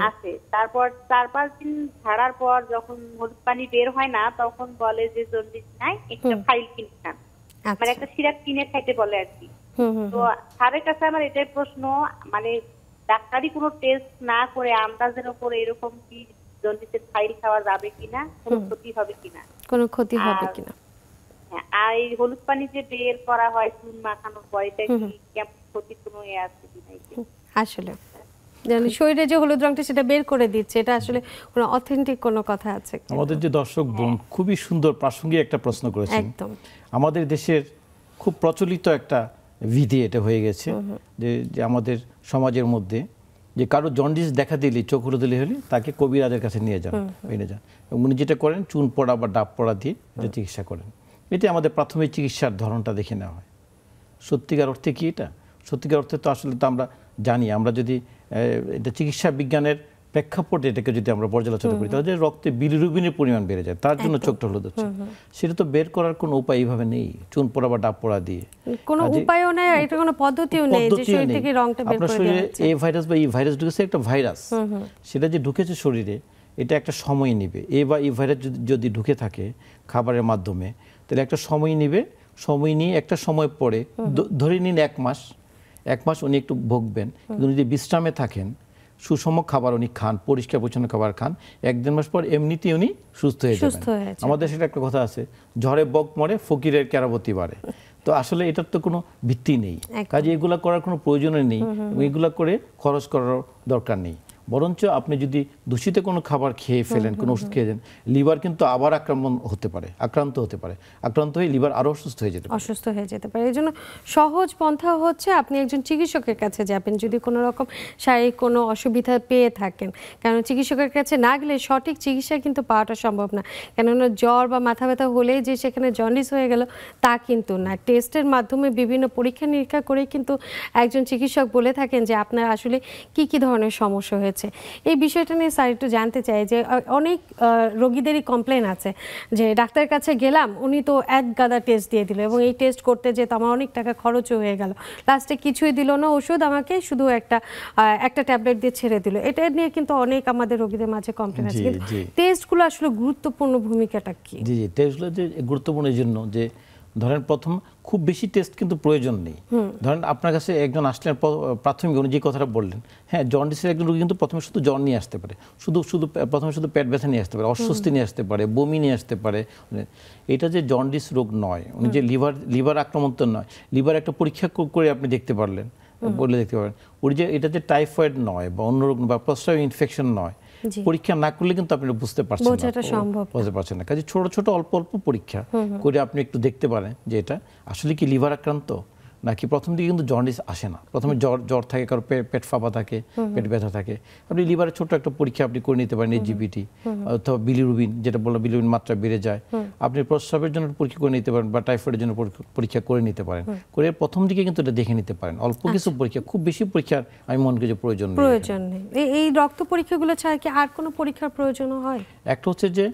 আছে। তারপর 4-5 দিন ঝাড়ার পর যখন হলুদ পানি বের হয় না, তখন বলে যে জন্ডিস নাই, একটা ফাইল কিনে খান, মানে একটা সিরাপ কিনে খাইতে বলে আর কি। তো স্যারের কাছে আমার এটাই প্রশ্ন, মানে ডাক্তারি কোনো টেস্ট না করে আন্দাজের উপর এরকম কি জন্ডিসের ফাইল খাওয়া যাবে কিনা, কোনো ক্ষতি হবে কিনা? হ্যাঁ, আর এই হলুদ পানি যে বের করা হয় চুন মাখানোর পর, এটা কি কেমন ক্ষতি কোনো আছে কিনা? আসলে মানে শরীরে যে হলুদ রংটা সেটা বের করে দিচ্ছে, এটা আসলে কোনো অথেন্টিক কোনো কথা আছে? আমাদের যে দর্শক বোন খুবই সুন্দর প্রাসঙ্গিক একটা প্রশ্ন করেছেন। একদম আমাদের দেশের খুব প্রচলিত একটা বিধি এটা হয়ে গেছে যে আমাদের সমাজের মধ্যে যে কারো জন্ডিস দেখা দিলে, চোখ হলুদ হলে তাকে কবিরাজের কাছে নিয়ে যান, এবং উনি যেটা করেন চুন পড়া বা ডাব পড়া দিয়ে এটা চিকিৎসা করেন। এটা আমাদের প্রাথমিক চিকিৎসার ধরনটা দেখে নেওয়া হয়। সত্যিকার অর্থে কি এটা? সত্যিকার অর্থে তো আসলে তো আমরা জানি, আমরা যদি এটা চিকিৎসা বিজ্ঞানের প্রেক্ষাপটে এটাকে যদি আমরা পর্যালোচনা করি তাহলে রক্তে বিলিরুবিনের পরিমাণ বেড়ে যায়, তার জন্য চোখটা হলুদ হচ্ছে। সেটা তো বের করার কোনো উপায় এইভাবে নেই, চুন পড়া বা ডাব পড়া দিয়ে কোনো উপায়ও নেই, এটা কোনো পদ্ধতিও নেই যে শরীর থেকে রংটা বের করে দেওয়া হচ্ছে। এই ভাইরাস বা এই ভাইরাস ঢুকেছে, একটা ভাইরাস, সেটা যে ঢুকেছে শরীরে এটা একটা সময় নেবে। এই ভাইরাস যদি ঢুকে থাকে খাবারের মাধ্যমে তাহলে একটা সময় নেবে, সময় নিয়ে একটা সময় পরে ধরে নিন 1 মাস উনি একটু ভুগবেন, কিন্তু যদি বিশ্রামে থাকেন, সুষম খাবার উনি খান, পরিষ্কার পরিচ্ছন্ন খাবার খান, 1-1.5 মাস পর এমনিতেই উনি সুস্থ হয়ে যাবেন। আমাদের সেটা একটা কথা আছে, ঝড়ে বক মরে ফকিরের কেরামতি বাড়ে। তো আসলে এটার তো কোনো ভিত্তি নেই, কাজে এগুলা করার কোনো প্রয়োজনই নেই, এগুলা করে খরচ করার দরকার নেই। বরঞ্চ আপনি যদি দূষিত কোনো খাবার খেয়ে ফেলেন, কোনো ওষুধ খেয়ে দেন, লিভার কিন্তু আবার আক্রান্ত হতে পারে, আক্রান্ত হয়ে লিভার আরও অসুস্থ হয়ে যেতে পারে। এই জন্য সহজ পন্থা হচ্ছে আপনি একজন চিকিৎসকের কাছে যাবেন যদি কোনো রকম শারীরিক কোনো অসুবিধা পেয়ে থাকেন, কারণ চিকিৎসকের কাছে না গেলে সঠিক চিকিৎসা কিন্তু পাওয়াটা সম্ভব না। কেননা জ্বর বা মাথা ব্যথা হলেই যে সেখানে জন্ডিস হয়ে গেল তা কিন্তু না। টেস্টের মাধ্যমে বিভিন্ন পরীক্ষা নিরীক্ষা করে কিন্তু একজন চিকিৎসক বলে থাকেন যে আপনার আসলে কি ধরনের সমস্যা হয়েছে। এই বিষয়টা নিয়ে স্যার একটু জানতে চাই যে অনেক রোগীদেরই কমপ্লেন আছে যে ডাক্তারের কাছে গেলাম, উনি তো এক গাদা টেস্ট দিয়ে দিল এবং এই টেস্ট করতে যেতে আমার অনেক টাকা খরচও হয়ে গেল, লাস্টে কিছুই দিল না, ওষুধ আমাকে শুধু একটা ট্যাবলেট দিয়ে ছেড়ে দিল। এটা নিয়ে কিন্তু অনেক আমাদের রোগীদের মাঝে কমপ্লেন আছে। টেস্টগুলো আসলে গুরুত্বপূর্ণ ভূমিকাটা কি? জি টেস্টগুলো যে গুরুত্বপূর্ণ এই জন্য যে ধরেন প্রথম খুব বেশি টেস্ট কিন্তু প্রয়োজন নেই। ধরেন আপনার কাছে একজন আসলেন, প্রাথমিক উনি যে কথাটা বললেন, হ্যাঁ জন্ডিসের একজন রোগী কিন্তু প্রথমে শুধু জ্বর নিয়ে আসতে পারে, প্রথমে শুধু পেট ব্যথা নিয়ে আসতে পারে, অস্বস্তি নিয়ে আসতে পারে, বমি নিয়ে আসতে পারে। এটা যে জন্ডিস রোগ নয়, উনি যে লিভার আক্রমণ তো নয়, লিভার একটা পরীক্ষা করে আপনি দেখতে পারলেন, বলে দেখতে পারেন উনি যে এটা যে টাইফয়েড নয় বা অন্য রোগ বা প্রস্রাব ইনফেকশন নয়, পরীক্ষা না করলে কিন্তু আপনি বুঝতে পারছেন না। কাজে ছোট ছোট অল্প অল্প পরীক্ষা করে আপনি একটু দেখতে পারেন যে এটা আসলে কি লিভার আক্রান্ত নাকি। প্রথম দিকে কিন্তু জন্ডিস আসে না, প্রথমে জ্বর থাকে, কারো পেট ফাঁপা থাকে, পেট ব্যথা থাকে, আপনি লিভারের ছোট একটা পরীক্ষা আপনি করে নিতে পারেন, এজিপিটি অথবা বিলিরুবিন, যেটা বললো বিলিরুবিন মাত্রা বেড়ে যায়, আপনি প্রস্রাবের জন্য পরীক্ষা করে নিতে পারেন বা টাইফয়েডের জন্য পরীক্ষা করে নিতে পারেন। করে প্রথম দিকে কিন্তু এটা দেখে নিতে পারেন, অল্প কিছু পরীক্ষা, খুব বেশি পরীক্ষার আমি মনে করি যে প্রয়োজন নেই। এই রক্ত পরীক্ষাগুলো ছাড়া কি আর কোনো পরীক্ষার প্রয়োজন হয়? একটা হচ্ছে যে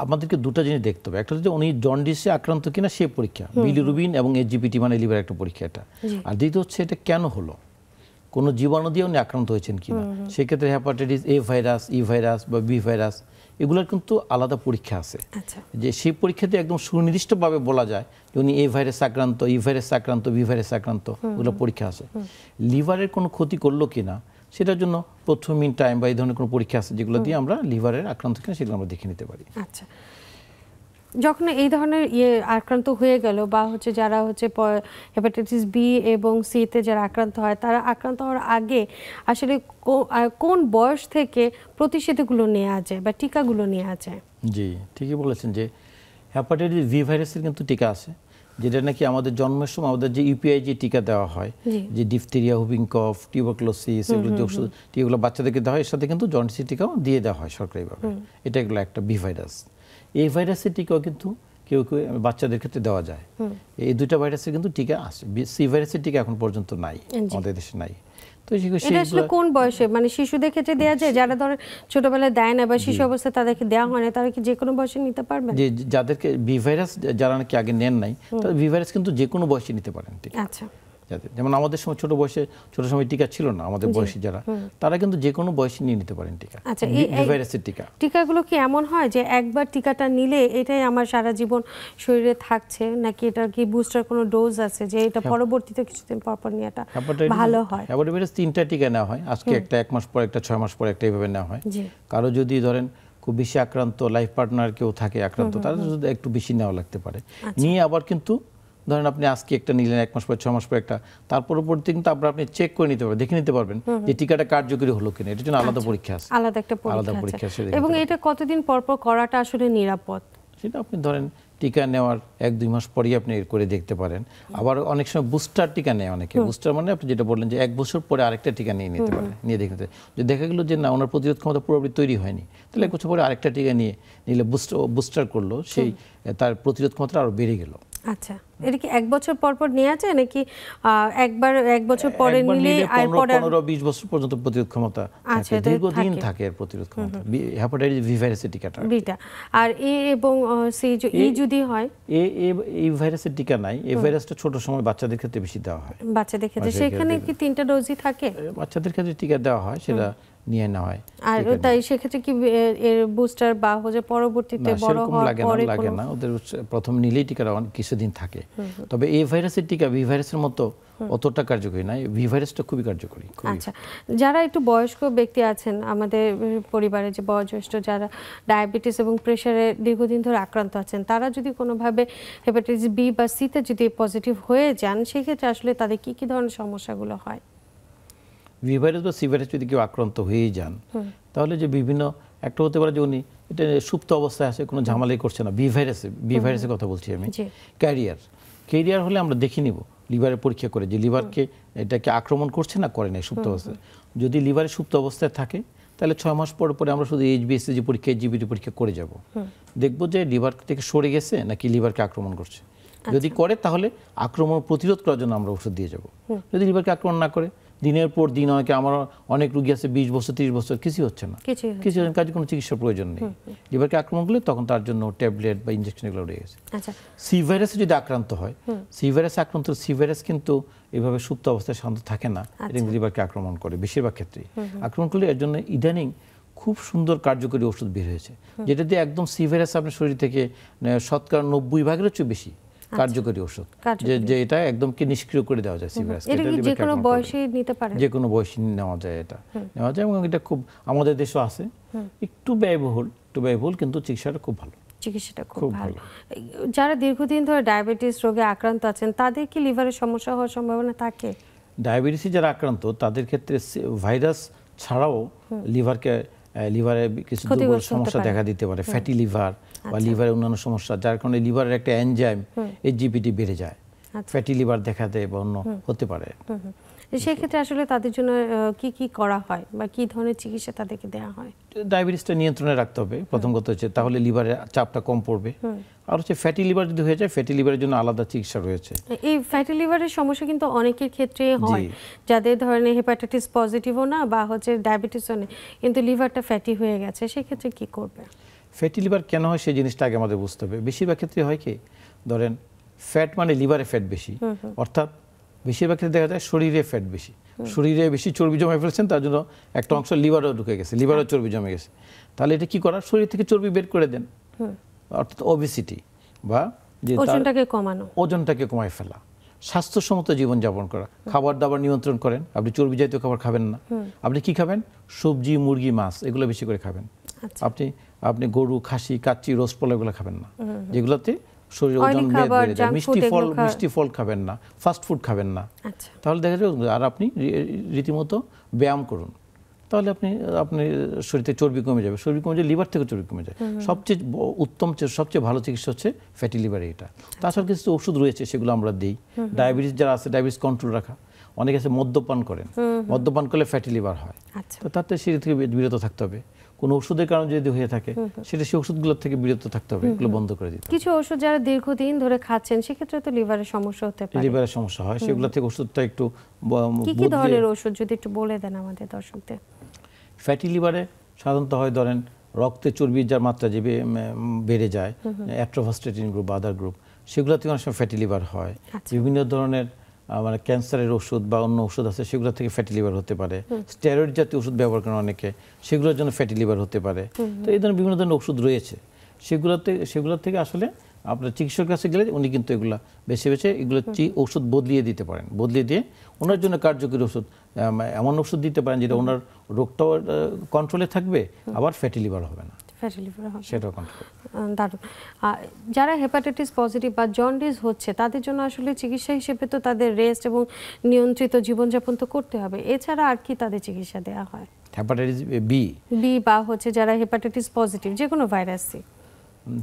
আমাদেরকে দুটো জিনিস দেখতে হবে, একটা হচ্ছে উনি জন্ডিসে আক্রান্ত কিনা সেই পরীক্ষা, বিলিরুবিন এবং এজিপিটি মানে লিভার একটা পরীক্ষা এটা, আর দ্বিতীয় হচ্ছে এটা কেন হলো, কোনো জীবাণু দিয়ে উনি আক্রান্ত হয়েছেন কিনা। সেক্ষেত্রে hepatitis A virus, E virus বা বি ভাইরাস এগুলোর কিন্তু আলাদা পরীক্ষা আছে, যে সেই পরীক্ষাতে একদম সুনির্দিষ্টভাবে বলা যায় যে উনি এ ভাইরাস আক্রান্ত, ই ভাইরাস আক্রান্ত, বি ভাইরাস আক্রান্ত, ওগুলো পরীক্ষা আছে। লিভারের কোনো ক্ষতি করলো কিনা সেটার জন্য প্রথমিন টাইম বা এই ধরনের কোনো পরীক্ষা আছে যেগুলো দিয়ে আমরা লিভারের আক্রান্ত কিনা সেগুলো আমরা দেখে নিতে পারি। আচ্ছা, যখন এই ধরনের আক্রান্ত হয়ে গেল বা হচ্ছে যারা হচ্ছে হেপাটাইটিস বি এবং সিতে যারা আক্রান্ত হয়, তারা আক্রান্ত হওয়ার আগে আসলে কোন বয়স থেকে প্রতিষেধকগুলো নেওয়া যায় বা টিকাগুলো নেওয়া যায়? জি ঠিকই বলেছেন যে হেপাটাইটিস বি ভাইরাসের কিন্তু টিকা আছে, যেটা নাকি আমাদের জন্মের সময় আমাদের যে ইউপিআই যে টিকা দেওয়া হয়, যে ডিফথেরিয়া, হুপিং কফ, টিউবারকুলোসিস, এগুলো যে ওষুধ টিকাগুলো বাচ্চাদেরকে দেওয়া হয়, এর সাথে কিন্তু জন্ডিসের টিকাও দিয়ে দেওয়া হয় সরকারিভাবে। এটা এগুলো একটা বি ভাইরাস। এই ভাইরাসের টিকাও কিন্তু কেউ বাচ্চাদের ক্ষেত্রে দেওয়া যায়। এই দুইটা ভাইরাসের কিন্তু টিকা আছে, সি ভাইরাসের টিকা এখন পর্যন্ত নাই, আমাদের দেশে নাই। তো এটা আসলে কোন বয়সে, মানে শিশুদের ক্ষেত্রে দেওয়া যায়? যারা ধরেন ছোটবেলায় দেয় না বা শিশু অবস্থায় তাদেরকে দেওয়া হয় না, তারা কি যে কোনো বয়সে নিতে পারবেন? যে যাদেরকে বি ভাইরাস যারা নাকি আগে নেন নাই, তারা বি ভাইরাস কিন্তু যে কোনো বয়সে নিতে পারেন। আচ্ছা, যেমন আমাদের সময় ছোট সময় টিকা ছিল না, আমাদের বয়সী যারা, তারা কিন্তু যে কোনো বয়সে নিয়ে নিতে পারেন টিকা। আচ্ছা, এই ভাইরাসের টিকাগুলো কি এমন হয় যে একবার টিকাটা নিলে এটাই আমার সারা জীবন শরীরে থাকছে, নাকি এটা কি বুস্টার কোনো ডোজ আছে যে এটা পরবর্তীতে কিছুদিন পর পর নেওয়াটা ভালো হয়? হেপাটাইটিস 3টা টিকা নেওয়া হয়, আজকে একটা 1 মাস পর একটা 6 মাস পর একটা, এইভাবে নেওয়া হয়। কারো যদি ধরেন খুব বেশি আক্রান্ত, লাইফ পার্টনার কেউ থাকে আক্রান্ত, তারা যদি একটু বেশি নেওয়া লাগতে পারে। নিয়ে আবার কিন্তু ধরেন আপনি আজকে একটা নিলেন, 1 মাস পরে 6 মাস পরে একটা, তার পরবর্তী কিন্তু আপনি চেক করে নিতে পারবেন, দেখে নিতে পারবেন যে টিকাটা কার্যকরী হলো কিনা। এটার জন্য আলাদা পরীক্ষা আছে, আলাদা একটা পরীক্ষা আছে। এবং এটা এটা কতদিন পর পর করাটা আসলে নিরাপদ? সেটা আপনি ধরেন টিকা নেওয়ার 1-2 মাস পরেই আপনি করে দেখতে পারেন। আবার অনেক সময় বুস্টার টিকা নেয় অনেকে। বুস্টার মানে আপনি যেটা বললেন যে 1 বছর পরে আরেকটা টিকা নিয়ে নিতে পারেন, নিয়ে দেখতে। যদি দেখা গেল যে না, ওনার প্রতিরোধ ক্ষমতা পুরোপুরি তৈরি হয়নি, তাহলে 1 বছর পরে আরেকটা টিকা নিলে বুস্টার করলো, সেই তার প্রতিরোধ ক্ষমতা আরো বেড়ে গেল। আচ্ছা, এটা কি 1 বছর পর পর নেওয়া যায় নাকি একবার 1 বছর পরে নিলে আর পরে 15-20 বছর পর্যন্ত প্রতিরোধ ক্ষমতা থাকে, দীর্ঘদিন থাকে এর প্রতিরোধ ক্ষমতা। হেপাটাইটিস ভি ভাইরাসের টিকাটা বিটা আর এ এবং সি যদি হয়, এই ভাইরাসের টিকা নাই। এই ভাইরাসটা ছোট সময় বাচ্চাদের ক্ষেত্রে বেশি দেওয়া হয়। বাচ্চাদের ক্ষেত্রে সেখানে কি 3টা ডোজই থাকে? বাচ্চাদের ক্ষেত্রে টিকা দেওয়া হয়, সেটা নিয়ে নেওয়া হয়। আর তাই সেক্ষেত্রে কি এর বুস্টার বা হচ্ছে পরবর্তীতে বড় হওয়ার পরে লাগে না, ওদের প্রথম নিলেই টিকাটা অনেক কিছুদিন থাকে। তবে এই ভাইরাসের টিকা ভি ভাইরাসের মতো অতটা কার্যকরী নয়, ভি ভাইরাসটা খুবই কার্যকরী। আচ্ছা, যারা একটু বয়স্ক ব্যক্তি আছেন আমাদের পরিবারে, যে বয়োজ্যেষ্ঠ যারা ডায়াবেটিস এবং প্রেশারে দীর্ঘদিন ধরে আক্রান্ত আছেন, তারা যদি কোনোভাবে হেপাটাইটিস বি বা সিতে যদি পজিটিভ হয়ে যান, সেক্ষেত্রে আসলে তাদের কি কি ধরনের সমস্যাগুলো হয়? ভি ভাইরাস বা সি ভাইরাস যদি কেউ আক্রান্ত হয়ে যান, তাহলে যে বিভিন্ন একটা হতে পারে যে উনি এটা সুপ্ত অবস্থায় আছে, কোনো ঝামেলাই করছে না। ভি ভাইরাসের কথা বলছি আমি। ক্যারিয়ার হলে আমরা দেখে নিব লিভারের পরীক্ষা করে যে লিভারকে এটাকে আক্রমণ করছে না করে নাই সুপ্ত অবস্থায়। যদি লিভারে সুপ্ত অবস্থায় থাকে, তাহলে 6 মাস পর পরে আমরা শুধু এইচবিএসসি পরীক্ষা, এইচজিবিটি পরীক্ষা করে যাব, দেখবো যে লিভার থেকে সরে গেছে নাকি লিভারকে আক্রমণ করছে। যদি করে তাহলে আক্রমণ প্রতিরোধ করার জন্য আমরা ওষুধ দিয়ে যাব। যদি লিভারকে আক্রমণ না করে, দিনের পর দিন আমার অনেক রোগী আছে 20 বছর 30 বছর কিছু হচ্ছে না, কিছু কাজে কোনো চিকিৎসার প্রয়োজন নেই। লিভারকে আক্রমণ করলে তখন তার জন্য ট্যাবলেট বা ইনজেকশন এগুলো রয়ে গেছে। সি ভাইরাসে যদি আক্রান্ত হয়, সি ভাইরাস কিন্তু এভাবে সুপ্ত অবস্থায় শান্ত থাকে না, এটা লিভারকে আক্রমণ করে বেশিরভাগ ক্ষেত্রে। আক্রমণ করলে এর জন্য ইদানিং খুব সুন্দর কার্যকরী ওষুধ বের হয়েছে, যেটা দিয়ে একদম সি ভাইরাস আপনার শরীর থেকে 90% চেয়ে বেশি কার্যকরী ওষুধ, যে এটা একদম কি নিষ্ক্রিয় করে দেওয়া যায় সি ভাইরাস। এটা কি যে কোনো বয়সে নিতে পারে? যে কোনো বয়সে নেওয়া যায়, এটা নেওয়া যায়। এবং এটা খুব আমাদের দেশে আছে, একটু ব্যয়বহুল কিন্তু চিকিৎসাটা খুব ভালো। চিকিৎসাটা খুব ভালো। যারা দীর্ঘদিন ধরে ডায়াবেটিস রোগে আক্রান্ত আছেন, তাদের কি লিভারের সমস্যা হওয়ার সম্ভাবনা থাকে? ডায়াবেটিসে যারা আক্রান্ত তাদের ক্ষেত্রে ভাইরাস ছাড়াও লিভারে কিছু দুর্বল সমস্যা দেখা দিতে পারে, ফ্যাটি লিভার বা লিভারের অন্যান্য সমস্যা, যার কারণে লিভারের একটা এনজাইম এইচজিপিটি বেড়ে যায়, ফ্যাটি লিভার দেখা দেয় বা অন্য হতে পারে। সেক্ষেত্রে আসলে তাদের জন্য কি কি করা হয় বা কি ধরনের চিকিৎসা তাদেরকে দেওয়া হয়? ডায়াবেটিসটা নিয়ন্ত্রণে রাখতে হবে প্রথম কথা হচ্ছে, তাহলে লিভারের চাপটা কম পড়বে। আর হচ্ছে ফ্যাটি লিভার যদি হয়ে যায়, ফ্যাটি লিভারের জন্য আলাদা চিকিৎসা রয়েছে। এই ফ্যাটি লিভারের সমস্যা কিন্তু অনেকের ক্ষেত্রে হয়, যাদের ধরনের হেপাটাইটিস পজিটিভও না বা হচ্ছে ডায়াবেটিসও নেই, কিন্তু লিভারটা ফ্যাটি হয়ে গেছে, সেক্ষেত্রে কি করবে? ফ্যাটি লিভার কেন হয় সেই জিনিসটা আগে আমাদের বুঝতে হবে। বেশিরভাগ ক্ষেত্রে হয় কি, ধরেন ফ্যাট মানে লিভারে ফ্যাট বেশি, অর্থাৎ বেশিরভাগ ক্ষেত্রে দেখা যায় শরীরে ফ্যাট বেশি, শরীরে বেশি চর্বি জমে ফেলছেন, তার জন্য একটা অংশ লিভারও ঢুকে গেছে, লিভারও চর্বি জমে গেছে। তাহলে এটা কি করার, শরীর থেকে চর্বি বের করে দেন, অর্থাৎ ওবেসিটি বা যে ওজনটাকে কমায় ফেলা, স্বাস্থ্যসম্মত জীবনযাপন করা, খাবার দাবার নিয়ন্ত্রণ করেন। আপনি চর্বি জাতীয় খাবার খাবেন না, আপনি কি খাবেন, সবজি, মুরগি, মাছ এগুলো বেশি করে খাবেন। আপনি গরু, খাসি, কাচ্চি, রোস্ট পোলা এগুলো খাবেন না, যেগুলোতে শরীরে ওজন বেড়ে যায়। মিষ্টি ফল খাবেন না, ফাস্ট ফুড খাবেন না। তাহলে দেখা যাবে, আর আপনি রীতিমতো ব্যায়াম করুন, তাহলে আপনি শরীরে চর্বি কমে যাবে। চর্বি কমে যায়, লিভার থেকে চর্বি কমে যায়। সবচেয়ে উত্তম, সবচেয়ে ভালো চিকিৎসা হচ্ছে ফ্যাটি লিভার। এটা তাছাড়া কিছু ওষুধ রয়েছে, সেগুলো আমরা দিই। ডায়াবেটিস যারা আছে, ডায়াবেটিস কন্ট্রোল রাখা, অনেকে আছে মদ্যপান করেন, মদ্যপান করলে ফ্যাটি লিভার হয়, তো তাতে সেটা থেকে বিরত থাকতে হবে। কোন ওষুধের কারণে যদি হয়ে থাকে, সেটা সেই ওষুধগুলো থেকে বিরত থাকতে হবে, এগুলো বন্ধ করে দিতে হবে। কিছু ওষুধ যারা দীর্ঘদিন ধরে খাচ্ছেন, সেক্ষেত্রে তো লিভারের সমস্যা হতে পারে। লিভারের সমস্যা হয়, সেগুলো থেকে ওষুধটা একটু কি কি ধরনের ওষুধ যদি একটু বলে দেন আমাদের দর্শকদের। ফ্যাটি লিভারে সাধারণত হয়, ধরেন রক্তে চর্বির যার মাত্রা যে বেড়ে যায়, অ্যাট্রোভাস্টেটিন গ্রুপ বা আদার গ্রুপ, সেগুলো থেকে অনেক সময় ফ্যাটি লিভার হয়। বিভিন্ন ধরনের মানে ক্যান্সারের ওষুধ বা অন্য ওষুধ আছে, সেগুলো থেকে ফ্যাটি লিভার হতে পারে। স্টেরয়েড জাতীয় ওষুধ ব্যবহার করেন অনেকে, সেগুলোর জন্য ফ্যাটি লিভার হতে পারে। তো এই ধরনের বিভিন্ন ধরনের ওষুধ রয়েছে, সেগুলো থেকে আসলে আপনার চিকিৎসকের কাছে গেলে উনি কিন্তু এগুলা বেছে এগুলো ওষুধ বদলিয়ে দিতে পারেন, বদলিয়ে দিয়ে ওনার জন্য কার্যকরী ওষুধ, এমন ওষুধ দিতে পারেন যেটা ওনার রোগটাও কন্ট্রোলে থাকবে, আবার ফ্যাটি লিভার হবে না। ফ্যাটি লিভার হবে, সেটাও কন্ট্রোল। দারুণ। যারা হেপাটাইটিস পজিটিভ বা জন্ডিস হচ্ছে তাদের জন্য আসলে চিকিৎসা হিসেবে তো তাদের রেস্ট এবং নিয়ন্ত্রিত জীবনযাপন তো করতে হবে, এছাড়া আর কি তাদের চিকিৎসা দেওয়া হয়? হেপাটাইটিস বি বা হচ্ছে যারা হেপাটাইটিস পজিটিভ যে কোনো ভাইরাসই,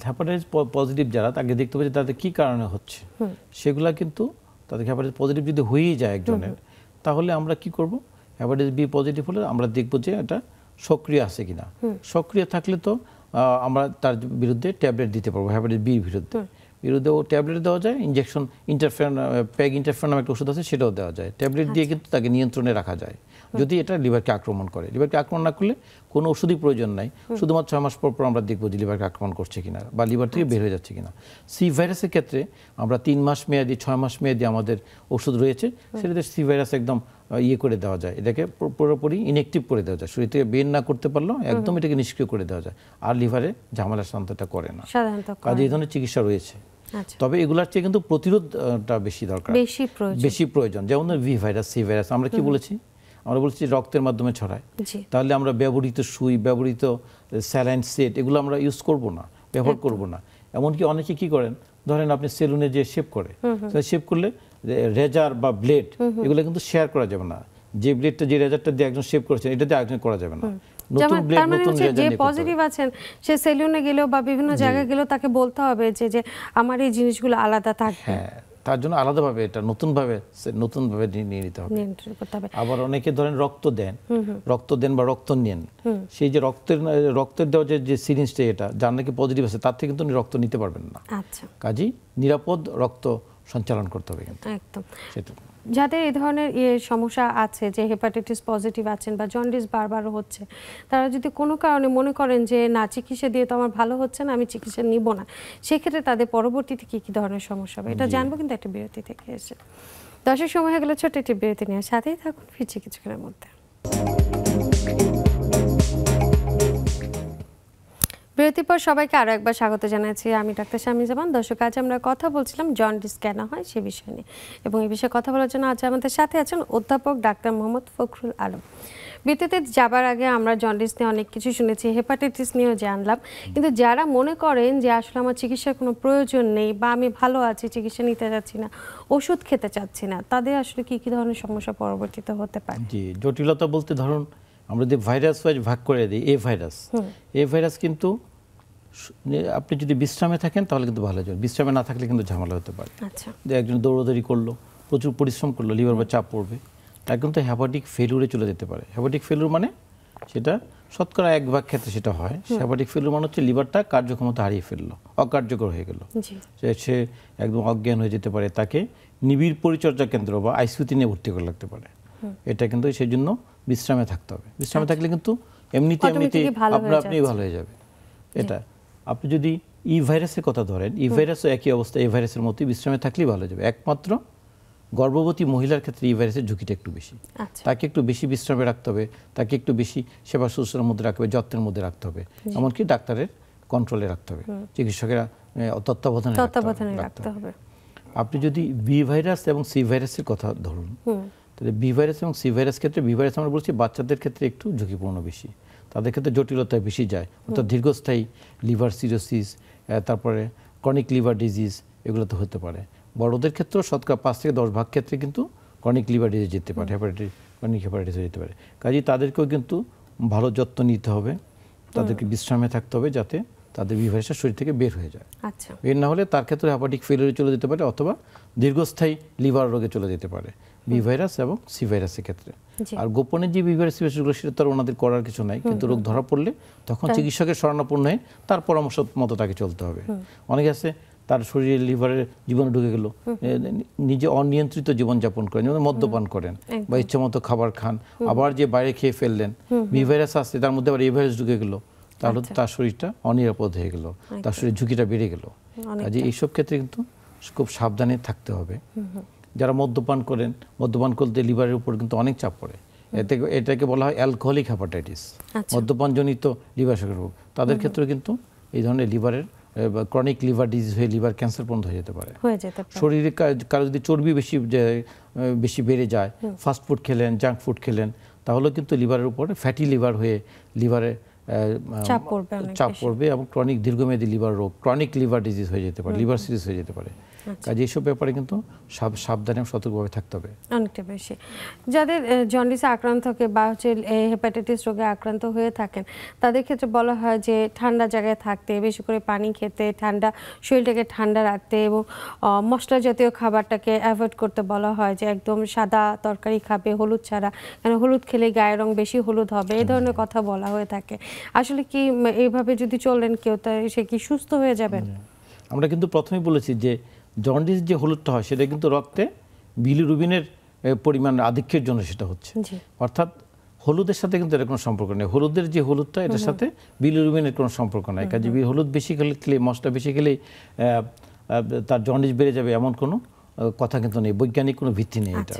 হেপাটাইটিস পজিটিভ যারা, তাকে দেখতে পাচ্ছি তাদের কি কারণে হচ্ছে, সেগুলা কিন্তু তাদের হেপাটাইটিস পজিটিভ যদি হয়েই যায় একজনের, তাহলে আমরা কি করব, হেপাটাইটিস বি পজিটিভ হলে আমরা দেখব যে এটা সক্রিয় আছে কিনা। সক্রিয় থাকলে তো আমরা তার বিরুদ্ধে ট্যাবলেট দিতে পারবো, হেপাটাইটিস বির বিরুদ্ধে ও ট্যাবলেট দেওয়া যায়, ইনজেকশন ইন্টারফেরন প্যাগ ইন্টারফেরন নামে একটা ওষুধ আছে, সেটাও দেওয়া যায়। ট্যাবলেট দিয়ে কিন্তু তাকে নিয়ন্ত্রণে রাখা যায় যদি এটা লিভারকে আক্রমণ করে। লিভারকে আক্রমণ না করলে কোনো ওষুধই প্রয়োজন নাই, শুধুমাত্র 6 মাস পর পর আমরা দেখবো যে লিভারকে আক্রমণ করছে কিনা বা লিভার থেকে বের হয়ে যাচ্ছে কিনা। সি ভাইরাসের ক্ষেত্রে আমরা 3 মাস মেয়াদি 6 মাস মেয়াদি আমাদের ওষুধ রয়েছে, সেটাতে সি ভাইরাস একদম ইয়ে করে দেওয়া যায়, এটাকে পুরোপুরি ইনঅ্যাক্টিভ করে দেওয়া যায়, শরীর থেকে বের না করতে পারলেও একদম এটাকে নিষ্ক্রিয় করে দেওয়া যায়, আর লিভারে ঝামেলা শান্তটা করে না। কাজে এই ধরনের চিকিৎসা রয়েছে। তবে এগুলার চেয়ে কিন্তু প্রতিরোধটা বেশি দরকার, বেশি প্রয়োজন। যেমন ভি ভাইরাস, সি ভাইরাস আমরা কি বলেছি, আমরা বলছি রক্তের মাধ্যমে ছড়ায়, তাহলে আমরা ব্যবহৃত সুই, ব্যবহৃত স্যালাইন সেট এগুলো আমরা ইউজ করব না, ব্যবহার করব না। এমনকি অনেকে কি করেন, ধরেন আপনি সেলুনে যে শেভ করে, শেভ করলে রেজার বা ব্লেড এগুলো কিন্তু শেয়ার করা যাবে না। যে ব্লেডটা, যে রেজারটা দিয়ে একজন শেভ করেছেন, এটা দিয়ে আরেকজন করা যাবে না। নতুন ব্লেড, নতুন রেজার যে পজিটিভ আছেন সে সেলুনে গেলেও বা বিভিন্ন জায়গায় গেলেও তাকে বলতে হবে যে আমার এই জিনিসগুলো আলাদা থাকবে। হ্যাঁ, তার জন্য আলাদাভাবে এটা নতুনভাবে নিয়ে নিতে হবে। আবার অনেকে ধরেন রক্ত দেন বা রক্ত নেন, সেই যে রক্তের দেওয়া যে সিরিঞ্জটা, এটা যার নাকি পজিটিভ আছে তার থেকে কিন্তু রক্ত নিতে পারবেন না। কাজেই নিরাপদ রক্ত সঞ্চালন করতে হবে কিন্তু একদম। সেটা যাদের এই ধরনের সমস্যা আছে, যে হেপাটাইটিস পজিটিভ আছেন বা জন্ডিস বারবার হচ্ছে, তারা যদি কোনো কারণে মনে করেন যে না চিকিৎসা দিয়ে তো আমার ভালো হচ্ছে না, আমি চিকিৎসা নিব না, সেক্ষেত্রে তাদের পরবর্তীতে কী কী ধরনের সমস্যা হবে এটা জানবো, কিন্তু একটা বিরতি থেকে এসে। দর্শক, সময় হয়ে গেলে ছোট্ট একটি বিরতি নিয়ে সাথেই থাকুন, ফিরছি কিছুক্ষণের মধ্যে। বিরতির পর সবাইকে আরও একবার স্বাগত জানাচ্ছি, আমি ডাক্তার শামীম জামান। দর্শক, আজ আমরা কথা বলছিলাম জন্ডিস কেন হয় সে বিষয় নিয়ে, এবং এই বিষয়ে কথা বলার জন্য আজ আমাদের সাথে আছেন অধ্যাপক ডাক্তার মোহাম্মদ ফখরুল আলম। বিরতিতে যাবার আগে আমরা জন্ডিস নিয়ে অনেক কিছু শুনেছি, হেপাটাইটিস নিয়েও জানলাম, কিন্তু যারা মনে করেন যে আসলে আমার চিকিৎসার কোনো প্রয়োজন নেই বা আমি ভালো আছি, চিকিৎসা নিতে যাচ্ছি না, ওষুধ খেতে চাচ্ছি না, তাদের আসলে কী কী ধরনের সমস্যা পরবর্তীতে হতে পারে? জি, জটিলতা বলতে ধরুন আমরা যদি ভাইরাস ওয়াইজ ভাগ করে দিই, এই ভাইরাস কিন্তু আপনি যদি বিশ্রামে থাকেন তাহলে কিন্তু ভালো যাবে, বিশ্রামে না থাকলে কিন্তু ঝামেলা হতে পারে। একজন দৌড়াদৌড়ি করলো, প্রচুর পরিশ্রম করলো, লিভার বা চাপ পড়বে, তার কিন্তু হেপাটিক ফেলিউরে চলে যেতে পারে। হেপাটিক ফেলিউর মানে সেটা শতকরা 1 ক্ষেত্রে সেটা হয়। হেপাটিক ফেলিউর মানে হচ্ছে লিভারটা কার্যক্ষমতা হারিয়ে ফেললো, অকার্যকর হয়ে গেল, সে একদম অজ্ঞান হয়ে যেতে পারে, তাকে নিবিড় পরিচর্যা কেন্দ্র বা আইসিইউতে নিয়ে ভর্তি করে লাগতে পারে। এটা কিন্তু সেই জন্য বিশ্রামে থাকতে হবে। বিশ্রামে থাকলে কিন্তু এমনিতে আপনি ভালো হয়ে যাবে। এটা আপনি যদি ই ভাইরাসের কথা ধরেন, ই ভাইরাসও একই অবস্থা, এই ভাইরাসের মতোই বিশ্রামে থাকলেই ভালো যাবে। একমাত্র গর্ভবতী মহিলার ক্ষেত্রে এই ভাইরাসের ঝুঁকিটা একটু বেশি, তাকে একটু বেশি বিশ্রামে রাখতে হবে, তাকে একটু বেশি সেবা শুশ্রূষার মধ্যে রাখতে হবে, যত্নের মধ্যে রাখতে হবে, এমনকি ডাক্তারের কন্ট্রোলে রাখতে হবে, চিকিৎসকেরা তত্ত্বাবধানে রাখতে হবে। আপনি যদি বি ভাইরাস এবং সি ভাইরাসের কথা ধরুন, তাহলে বি ভাইরাস এবং সি ভাইরাস ক্ষেত্রে, বি ভাইরাস আমরা বলছি বাচ্চাদের ক্ষেত্রে একটু ঝুঁকিপূর্ণ বেশি, তাদের ক্ষেত্রে জটিলতা বেশি যায়, অর্থাৎ দীর্ঘস্থায়ী লিভার সিরোসিস, তারপরে ক্রনিক লিভার ডিজিজ এগুলো তো হতে পারে। বড়দের ক্ষেত্রেও শতকরা 5 থেকে 10 ক্ষেত্রে কিন্তু ক্রনিক লিভার ডিজিজ যেতে পারে, ক্রনিক হেপাটাইটিস যেতে পারে। কাজেই তাদেরকেও কিন্তু ভালো যত্ন নিতে হবে, তাদেরকে বিশ্রামে থাকতে হবে যাতে তাদের বি ভাইরাসটা শরীর থেকে বের হয়ে যায়। বের না হলে তার ক্ষেত্রে হেপাটিক ফেলিউরে চলে যেতে পারে, অথবা দীর্ঘস্থায়ী লিভার রোগে চলে যেতে পারে বি ভাইরাস এবং সি ভাইরাসের ক্ষেত্রে। আর গোপনে যে বি ভাইরাস গুলো সেটা তো ওনাদের করার কিছু নাই, কিন্তু রোগ ধরা পড়লে তখন চিকিৎসকের শরণাপন্ন হয়ে তার পরামর্শ মতো তাকে চলতে হবে। অনেকে আছে তার শরীরে লিভারের জীবাণু ঢুকে গেল, নিজে অনিয়ন্ত্রিত জীবনযাপন করেন, যেমন মদ্যপান করেন বা ইচ্ছা মতো খাবার খান, আবার যে বাইরে খেয়ে ফেললেন, বি ভাইরাস আসছে, তার মধ্যে আবার এই ভাইরাস ঢুকে গেল, তাহলে তার শরীরটা অনিরাপদ হয়ে গেল, তার শরীর ঝুঁকিটা বেড়ে গেল। কাজে এইসব ক্ষেত্রে কিন্তু খুব সাবধানে থাকতে হবে। যারা মদ্যপান করেন, মদ্যপান করতে লিভারের উপর কিন্তু অনেক চাপ পড়ে, এটাকে বলা হয় অ্যালকোহলিক হেপাটাইটিস, মদ্যপানজনিত লিভার রোগ। তাদের ক্ষেত্রে কিন্তু এই ধরনের লিভারের ক্রনিক লিভার ডিজিজ হয়ে লিভার ক্যান্সার পর্যন্ত হয়ে যেতে পারে। শরীরে কারো যদি চর্বি বেশি বেড়ে যায়, ফাস্ট ফুড খেলেন, জাঙ্ক ফুড খেলেন, তাহলে কিন্তু লিভারের উপরে ফ্যাটি লিভার হয়ে লিভারে চাপ পড়বে এবং ক্রনিক দীর্ঘমেয়াদী লিভার রোগ, ক্রনিক লিভার ডিজিজ হয়ে যেতে পারে, লিভার সিরিজ হয়ে যেতে পারে। কাজে এইসব ব্যাপারে কিন্তু সাবধানে সতর্কভাবে থাকতে হবে অনেকটা বেশি। যাদের জন্ডিসে আক্রান্ত থাকে বা হচ্ছে হেপাটাইটিস রোগে আক্রান্ত হয়ে থাকেন, তাদের ক্ষেত্রে বলা হয় যে ঠান্ডা জায়গায় থাকতে, বেশি করে পানি খেতে, শরীরটাকে ঠান্ডা রাখতে এবং মশলা জাতীয় খাবারটাকে অ্যাভয়েড করতে বলা হয়, যে একদম সাদা তরকারি খাবে হলুদ ছাড়া, কারণ হলুদ খেলে গায়ের রং বেশি হলুদ হবে, এই ধরনের কথা বলা হয়ে থাকে। আসলে কি এইভাবে যদি চলেন কেউ, সে কি সুস্থ হয়ে যাবেন? আমরা কিন্তু প্রথমেই বলেছি যে জন্ডিস যে হলুদটা হয় সেটা কিন্তু রক্তে বিলিরুবিনের পরিমাণ আধিক্যের জন্য সেটা হচ্ছে, অর্থাৎ হলুদের সাথে কিন্তু এর কোনো সম্পর্ক নেই। হলুদের যে হলুদটা এটার সাথে বিলিরুবিনের কোনো সম্পর্ক নাই। কাজে হলুদ বেশি খেলে, মশলা বেশি খেলেই তার জন্ডিস বেড়ে যাবে এমন কোনো কথা কিন্তু নেই, বৈজ্ঞানিক কোনো ভিত্তি নেই এটা।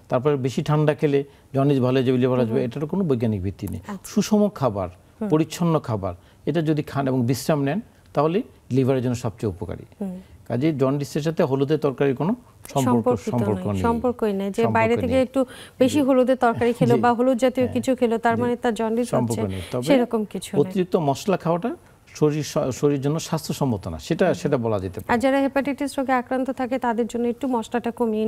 তারপরে বেশি ঠান্ডা খেলে জন্ডিস ভালো হয়ে যাবে, লিভার আসবে, এটারও কোনো বৈজ্ঞানিক ভিত্তি নেই। সুষম খাবার, পরিচ্ছন্ন খাবার এটা যদি খান এবং বিশ্রাম নেন তাহলে লিভারের জন্য সবচেয়ে উপকারী। কাজে জন্ডিসের সাথে হলুদের তরকারির কোনো সম্পর্কই নেই, যে বাইরে থেকে একটু বেশি হলুদের তরকারি খেলো বা হলুদ জাতীয় কিছু খেলো তার মানে তার জন্ডিস হচ্ছে, সেরকম কিছু নেই। অতিরিক্ত মশলা খাওয়াটা শরীরের জন্য স্বাস্থ্যসম্মত না, সেটা বলা যেতে পারে। আর যারা হেপাটাইটিস রোগে আক্রান্ত থাকে তাদের জন্য একটু মশলাটা কমিয়ে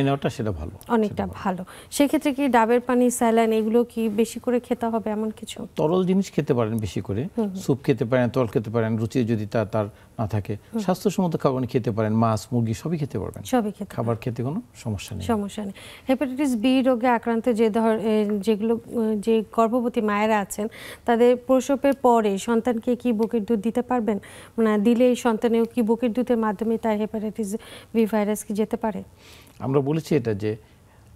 নেওয়াটা সেটা ভালো, অনেকটা ভালো। সেক্ষেত্রে কি ডাবের পানি, স্যালাইন এগুলো কি বেশি করে খেতে হবে এমন কিছু? তরল জিনিস খেতে পারেন বেশি করে, স্যুপ খেতে পারেন, তরল খেতে পারেন, রুচি যদি তার না থাকে স্বাস্থ্যসম্মত খাবার খেতে পারেন, মাছ মুরগি সবই খেতে পারবেন, খাবার খেতে কোনো সমস্যা নেই। হেপাটাইটিস বি রোগে আক্রান্ত যে গর্ভবতী মায়েরা আছেন, তাদের প্রসবের পরে সন্তানকে কি বুকের দুধ দিতে পারবেন? মানে দিলে সন্তানেও কি বুকের দুধের মাধ্যমে তার হেপাটাইটিস বি ভাইরাস কি যেতে পারে? আমরা বলেছি এটা যে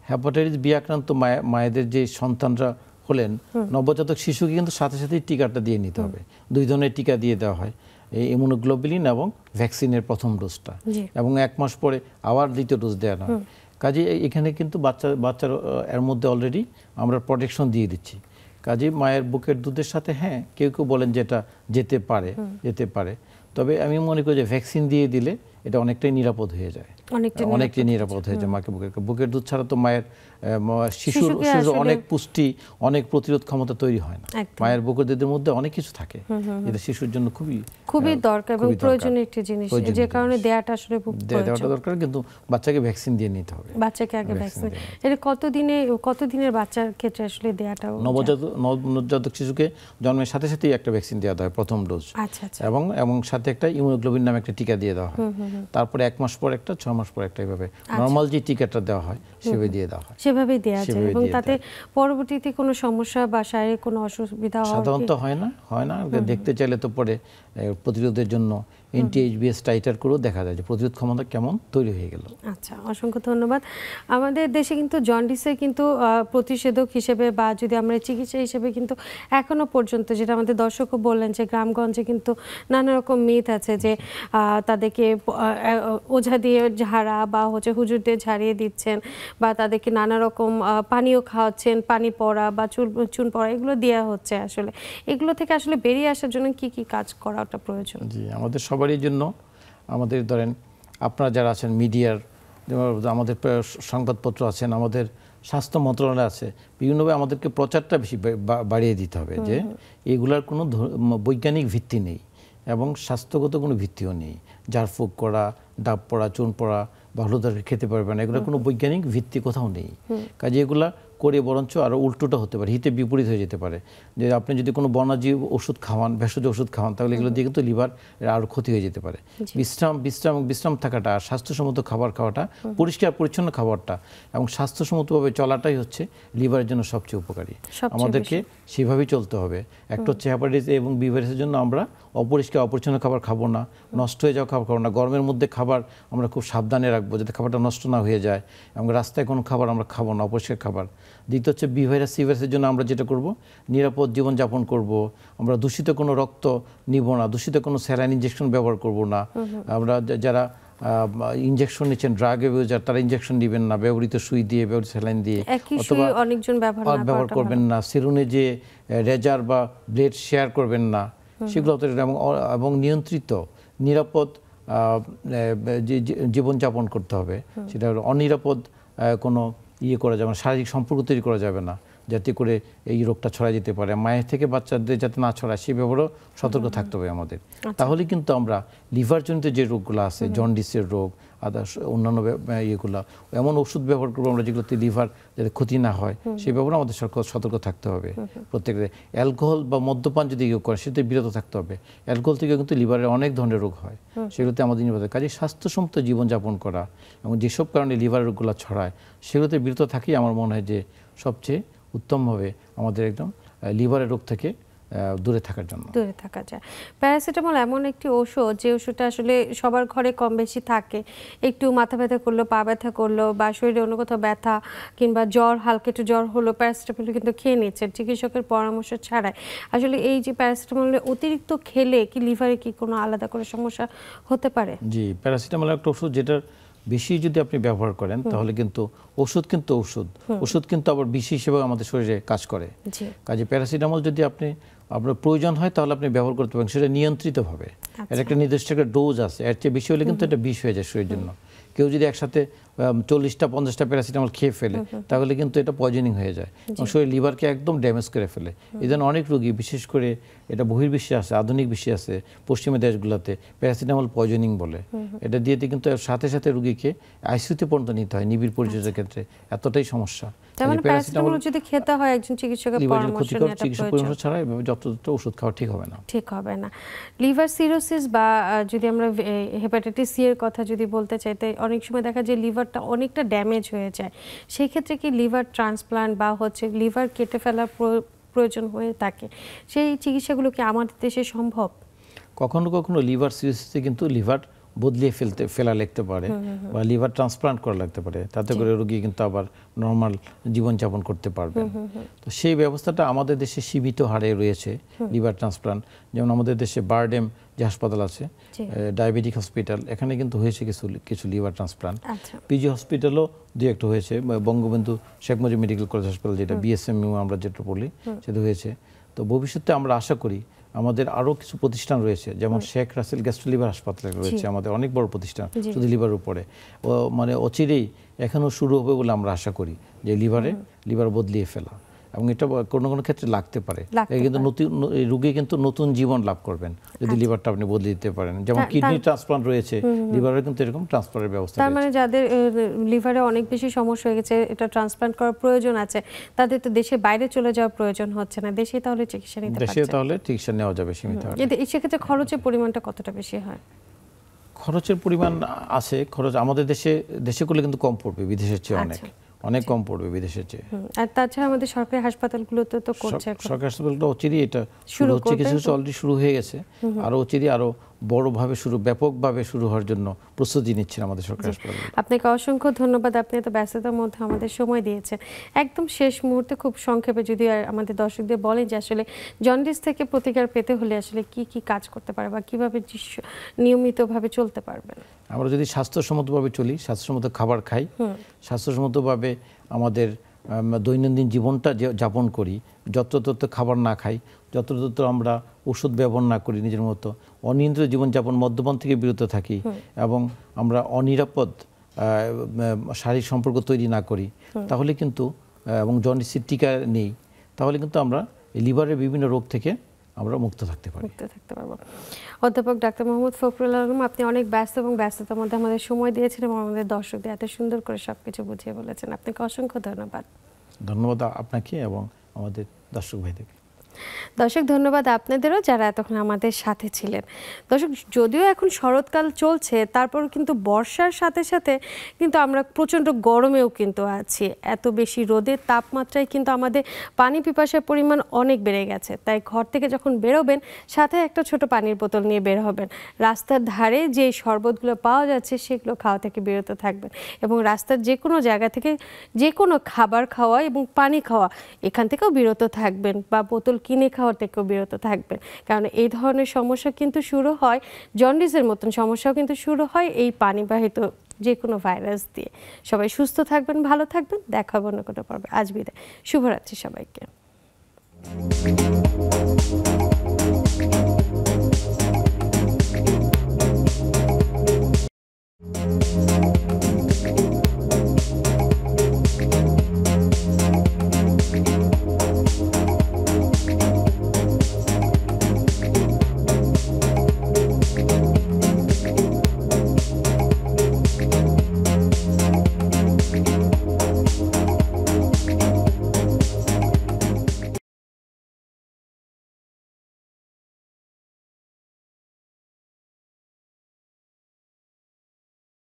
হেপাটাইটিস বি আক্রান্ত মায়েদের যে সন্তানরা হলেন, নবজাতক শিশুকে কিন্তু সাথে সাথেই টিকাটা দিয়ে নিতে হবে। 2 ধরনের টিকা দিয়ে দেওয়া হয়, ইমিউনোগ্লোবুলিন এবং ভ্যাকসিনের প্রথম ডোজটা, এবং 1 মাস পরে আবার দ্বিতীয় ডোজ দেওয়া হয়। কাজে এখানে কিন্তু বাচ্চার এর মধ্যে অলরেডি আমরা প্রোটেকশন দিয়ে দিচ্ছি। কাজে মায়ের বুকের দুধের সাথে কেউ বলেন যে এটা যেতে পারে, তবে আমি মনে করি যে ভ্যাকসিন দিয়ে দিলে এটা অনেকটাই নিরাপদ হয়ে যায়, অনেকটাই নিরাপদ হয়ে যায়। মাকে বুকের দুধ ছাড়া তো মায়ের শিশুর অনেক পুষ্টি, অনেক প্রতিরোধ ক্ষমতা তৈরি হয় না। মায়ের বুকের দুধের মধ্যে অনেক কিছু থাকে, এটা শিশুর জন্য খুবই দরকার এবং প্রয়োজনীয় একটি জিনিস, যে কারণে দেয়াটা আসলে দরকার। কিন্তু বাচ্চাকে ভ্যাকসিন দিয়ে নিতে হবে, বাচ্চাকে আগে ভ্যাকসিন। এটা কতদিনের বাচ্চার ক্ষেত্রে আসলে দেয়াটা? নবজাতক শিশুকে জন্মের সাথে সাথেই একটা ভ্যাকসিন দেওয়া হয়, প্রথম ডোজ, এবং সাথে একটা ইমিউনোগ্লোবিন নামে একটা টিকা দিয়ে দেওয়া হয়। তারপরে 1 মাস পর একটা, 6 মাস পর একটা, এইভাবে নরমাল যে টিকাটা দেওয়া হয় সেভাবে দিয়ে দেওয়া হয়, সেভাবেই দেওয়া যায়। এবং তাতে পরবর্তীতে কোনো সমস্যা বা শারীরিক কোনো অসুবিধা সাধারণত হয় না। দেখতে চাইলে তো পরে প্রতিরোধের জন্য NT-HBS টাইটার করেও দেখা যায় যে প্রতিরোধ ক্ষমতা কেমন তৈরি হয়ে গেল। আচ্ছা, অসংখ্য ধন্যবাদ। আমাদের দেশে কিন্তু জন্ডিসের কিন্তু প্রতিষেধক হিসেবে বা যদি আমরা চিকিৎসা হিসেবে কিন্তু এখনো পর্যন্ত, যেটা আমাদের দর্শকও বললেন, যে গ্রামগঞ্জে কিন্তু নানা রকম মিথ আছে যে তাদেরকে ওঝা দিয়ে ঝাড়া বা হচ্ছে হুজুর দিয়ে ঝাড়িয়ে দিচ্ছেন, বা তাদেরকে নানা রকম পানীয় খাওয়াচ্ছেন, পানি পড়া বা চুন পড়া, এগুলো দেওয়া হচ্ছে। আসলে এগুলো থেকে আসলে বেরিয়ে আসার জন্য কি কি কাজ করাটা প্রয়োজন? জি, আমাদের সবারই জন্য, আমাদের ধরেন আপনারা যারা আছেন মিডিয়ার, আমাদের সংবাদপত্র আছেন, আমাদের স্বাস্থ্য মন্ত্রণালয় আছে, বিভিন্নভাবে আমাদেরকে প্রচারটা বেশি বাড়িয়ে দিতে হবে যে এগুলার কোনো বৈজ্ঞানিক ভিত্তি নেই এবং স্বাস্থ্যগত কোনো ভিত্তিও নেই। ঝাড়ফুঁক করা, ডাব পড়া, চুন পড়া বা হলুদ খেতে পারবে না, এগুলোর কোনো বৈজ্ঞানিক ভিত্তি কোথাও নেই। কাজে এগুলা করে বরঞ্চ আরও উল্টোটা হতে পারে, হিতে বিপরীত হয়ে যেতে পারে। যে আপনি যদি কোনো বনাজীব ওষুধ খাওয়ান, ভেষজ ওষুধ খাওয়ান, তাহলে এগুলো দিয়ে কিন্তু লিভার আরও ক্ষতি হয়ে যেতে পারে। বিশ্রাম থাকাটা, স্বাস্থ্যসম্মত খাবার খাওয়াটা, পরিষ্কার পরিচ্ছন্ন খাবারটা এবং স্বাস্থ্যসম্মতভাবে চলাটাই হচ্ছে লিভারের জন্য সবচেয়ে উপকারী। আমাদেরকে সেভাবেই চলতে হবে। একটা হচ্ছে হেপাটাইটিস এবং বি ভাইরাসের জন্য আমরা অপরিষ্কার অপরিচ্ছন্ন খাবার খাবো না, নষ্ট হয়ে যাওয়া খাবার খাবো না। গরমের মধ্যে খাবার আমরা খুব সাবধানে রাখবো যাতে খাবারটা নষ্ট না হয়ে যায়, এবং রাস্তায় কোনো খাবার আমরা খাবো না, অপরিষ্কার খাবার। দ্বিতীয় হচ্ছে বি ভাইরাস, সি ভাইরাসের জন্য আমরা যেটা করব, নিরাপদ জীবনযাপন করব। আমরা দূষিত কোনো রক্ত নিব না, দূষিত কোনো স্যালাইন ইঞ্জেকশন ব্যবহার করব না। আমরা যারা ইঞ্জেকশন নিচ্ছেন, ড্রাগ ইউজার, তারা ইঞ্জেকশন দিবেন না ব্যবহৃত সুই দিয়ে, ব্যবহৃত স্যালাইন দিয়ে, অথবা ব্যবহার করবেন না। সেলুনে যে রেজার বা ব্লেড শেয়ার করবেন না, সেগুলো এবং নিয়ন্ত্রিত নিরাপদ জীবনযাপন করতে হবে। সেটা অনিরাপদ কোনো করা যাবে না, শারীরিক সম্পর্ক তৈরি করা যাবে না। যাতে করে এই রোগটা ছড়ায় যেতে পারে, মায়ের থেকে বাচ্চাদের যাতে না ছড়ায় সে ব্যাপারেও সতর্ক থাকতে হবে আমাদের। তাহলে কিন্তু আমরা লিভারজনিত যে রোগগুলো আছে, জন্ডিসের রোগ, আদার্স অন্যান্য ইয়েগুলো, এমন ওষুধ ব্যবহার করবো আমরা যেগুলোতে লিভার যাতে ক্ষতি না হয় সেই ব্যাপারে আমাদের সতর্ক থাকতে হবে। প্রত্যেকের অ্যালকোহল বা মদ্যপান যদি কেউ করে সেটা বিরত থাকতে হবে। অ্যালকোহল থেকে কিন্তু লিভারের অনেক ধরনের রোগ হয়, সেগুলোতে আমাদের নির্ভর কাজে স্বাস্থ্যসম্মত জীবনযাপন করা এবং যেসব কারণে লিভার রোগগুলো ছড়ায় সেগুলোতে বিরত থাকি আমার মনে হয় যে সবচেয়ে উত্তমভাবে আমাদের একদম লিভারের রোগ থেকে দূরে থাকার জন্য। দূরে থাকা যায়। প্যারাসিটামল এমন একটি ওষুধ যে ওষুধটা আসলে সবার ঘরে কম বেশি থাকে। একটু মাথা ব্যথা করলো, পা ব্যথা করলো বা শরীরে অন্য কোথাও ব্যথা কিংবা জ্বর, হালকা একটু জ্বর হলো, প্যারাসিটামল কিন্তু খেয়ে নিচ্ছেন চিকিৎসকের পরামর্শ ছাড়াই। আসলে এই যে প্যারাসিটামলের অতিরিক্ত খেলে কি লিভারে কি কোনো আলাদা করে সমস্যা হতে পারে? জি, প্যারাসিটামল একটা ওষুধ যেটার বেশি যদি আপনি ব্যবহার করেন তাহলে কিন্তু ওষুধ কিন্তু আবার বিষ হিসেবে আমাদের শরীরে কাজ করে। কাজে প্যারাসিটামল যদি আপনার প্রয়োজন হয় তাহলে আপনি ব্যবহার করতে পারেন, সেটা নিয়ন্ত্রিতভাবে। এর একটা নির্দিষ্ট একটা ডোজ আছে, এর চেয়ে বেশি হলে কিন্তু এটা বিষ হয়ে যায় শরীরের জন্য। কেউ যদি একসাথে 40টা 50টা প্যারাসিটামল খেয়ে ফেলে তাহলে কিন্তু এটা পয়জনিং হয়ে যায় এবং শরীর লিভারকে একদম ড্যামেজ করে ফেলে। এই জন্য অনেক রোগী, বিশেষ করে এটা বহির্বিশ্বে আছে, আধুনিক বিশ্বে আছে, পশ্চিমা দেশগুলোতে প্যারাসিটামল পয়জনিং বলে। এটা দিয়েতে কিন্তু সাথে সাথে রোগীকে আইসিইউতে পর্যন্ত নিতে হয় নিবিড় পরিচর্যার ক্ষেত্রে, এতটাই সমস্যা। প্যারাসিটামল যদি খেতে হয় একজন চিকিৎসকের পরামর্শ ছাড়া যথাযথ ওষুধ খাওয়া ঠিক হবে না। লিভার সিরোসিস বা যদি আমরা হেপাটাইটিস সি এর কথা যদি বলতে চাই, তাই অনেক সময় দেখা যায় লিভারটা অনেকটা ড্যামেজ হয়ে যায়। সেই ক্ষেত্রে কি লিভার ট্রান্সপ্লান্ট বা লিভার কেটে ফেলার প্রয়োজন হয়ে থাকে? সেই চিকিৎসাগুলো কি আমাদের দেশে সম্ভব? কখনো কখনো লিভার সিরোসিসে কিন্তু লিভার বদলিয়ে ফেলা লাগতে পারে বা লিভার ট্রান্সপ্লান্ট করা লাগতে পারে, তাতে করে রোগী কিন্তু আবার নর্মাল জীবনযাপন করতে পারবে। তো সেই ব্যবস্থাটা আমাদের দেশে সীমিত হারে রয়েছে লিভার ট্রান্সপ্লান্ট। যেমন আমাদের দেশে বারডেম যে হাসপাতাল আছে, ডায়াবেটিক হসপিটাল, এখানে কিন্তু হয়েছে কিছু লিভার ট্রান্সপ্লান্ট। পিজি হসপিটালও দু একটা হয়েছে, বঙ্গবন্ধু শেখ মুজিব মেডিকেল কলেজ হাসপাতাল যেটা বিএসএমইউ আমরা যেটা বলি সেটা হয়েছে। তো ভবিষ্যতে আমরা আশা করি আমাদের আরো কিছু প্রতিষ্ঠান রয়েছে, যেমন শেখ রাসেল গ্যাস্ট্রো লিভার হাসপাতাল রয়েছে, আমাদের অনেক বড় প্রতিষ্ঠান শুধু লিভার উপরে, মানে অচিরেই এখনো শুরু হবে বলে আমরা আশা করি যে লিভার বদলিয়ে ফেলা, এবং এটা কোনো কোনো ক্ষেত্রে লাগতে পারে। কিন্তু রোগী কিন্তু নতুন জীবন লাভ করবেন যদি লিভারটা আপনি বদলে দিতে পারেন। যেমন কিডনি ট্রান্সপ্লান্ট রয়েছে, লিভারে কিন্তু এরকম ট্রান্সপ্লান্টের ব্যবস্থা। তার মানে যাদের লিভারে অনেক বেশি সমস্যা হয়ে গেছে, এটা ট্রান্সপ্লান্ট করার প্রয়োজন আছে, তাদের তো দেশের বাইরে চলে যাওয়ার প্রয়োজন হচ্ছে না, দেশেই তাহলে চিকিৎসা নিতে পারছে। দেশে তাহলে চিকিৎসা নেওয়া যাবে সীমিত হারে। সেক্ষেত্রে খরচের পরিমাণটা কতটা বেশি হয়? খরচের পরিমাণ আছে, খরচ আমাদের দেশে করলে কিন্তু কম পড়বে, বিদেশের চেয়ে অনেক কম পড়বে বিদেশের চেয়ে। আর তাছাড়া আমাদের সরকারি হাসপাতালগুলোতে তো করছে, সরকারি হাসপাতালটা অচিরেই এটা শুরু হচ্ছে, কিছু অলরেডি শুরু হয়ে গেছে, আরো অচিরেই আরো বড়ভাবে ব্যাপকভাবে শুরু হওয়ার জন্য প্রস্তুতি নিচ্ছেন আমাদের সরকারি হাসপাতাল। আপনাকে অসংখ্য ধন্যবাদ, আপনি এত ব্যস্ততার মধ্যে আমাদের সময় দিয়েছেন। একদম শেষ মুহূর্তে খুব সংক্ষেপে যদি আমাদের দর্শকদের বলেন যে আসলে জন্ডিস থেকে প্রতিকার পেতে হলে আসলে কি কি কাজ করতে পারে বা কিভাবে নিয়মিতভাবে চলতে পারবেন? আমরা যদি স্বাস্থ্যসম্মতভাবে চলি, স্বাস্থ্যসম্মত খাবার খাই, স্বাস্থ্যসম্মতভাবে আমাদের দৈনন্দিন জীবনটা যাপন করি, যত্রতত্র খাবার না খাই, যত্রতত্র আমরা ওষুধ ব্যবহার না করি, নিজের মতো অনিয়ন্ত্রিত জীবনযাপন, মদ্যপান থেকে বিরত থাকি এবং আমরা অনিরাপদ শারীরিক সম্পর্ক তৈরি না করি, তাহলে কিন্তু এবং জন্ডিসের টিকা নেই, তাহলে কিন্তু আমরা লিভারের বিভিন্ন রোগ থেকে আমরা মুক্ত থাকতে পারবো। অধ্যাপক ডাক্তার মোহাম্মদ ফখরুল আলম, আপনি অনেক ব্যস্ত এবং ব্যস্ততার মধ্যে আমাদের সময় দিয়েছেন এবং আমাদের দর্শকদের এত সুন্দর করে সবকিছু বুঝিয়ে বলেছেন। আপনাকে অসংখ্য ধন্যবাদ। ধন্যবাদ আপনাকে এবং আমাদের দর্শক ভাইদেরকে। দর্শক ধন্যবাদ আপনাদেরও যারা এতক্ষণ আমাদের সাথে ছিলেন। দর্শক, যদিও এখন শরৎকাল চলছে, তারপর কিন্তু বর্ষার সাথে সাথে কিন্তু আমরা প্রচণ্ড গরমেও কিন্তু আছি। এত বেশি রোদের তাপমাত্রায় কিন্তু আমাদের পানি পিপাসার পরিমাণ অনেক বেড়ে গেছে। তাই ঘর থেকে যখন বেরোবেন সাথে একটা ছোট পানির বোতল নিয়ে বের হবেন। রাস্তার ধারে যে শরবতগুলো পাওয়া যাচ্ছে সেগুলো খাওয়া থেকে বিরত থাকবেন এবং রাস্তার যে কোনো জায়গা থেকে যে কোনো খাবার খাওয়া এবং পানি খাওয়া এখান থেকেও বিরত থাকবেন বা বোতল কিনে খাওয়ার থেকেও বিরত থাকবেন। কারণ এই ধরনের সমস্যা কিন্তু শুরু হয়, জন্ডিসের মতন সমস্যাও কিন্তু শুরু হয় এই পানিবাহিত যে কোনো ভাইরাস দিয়ে। সবাই সুস্থ থাকবেন, ভালো থাকবেন, দেখা হবে অন্য কোনো পর্বে। আজ বিদায়, শুভরাত্রি সবাইকে।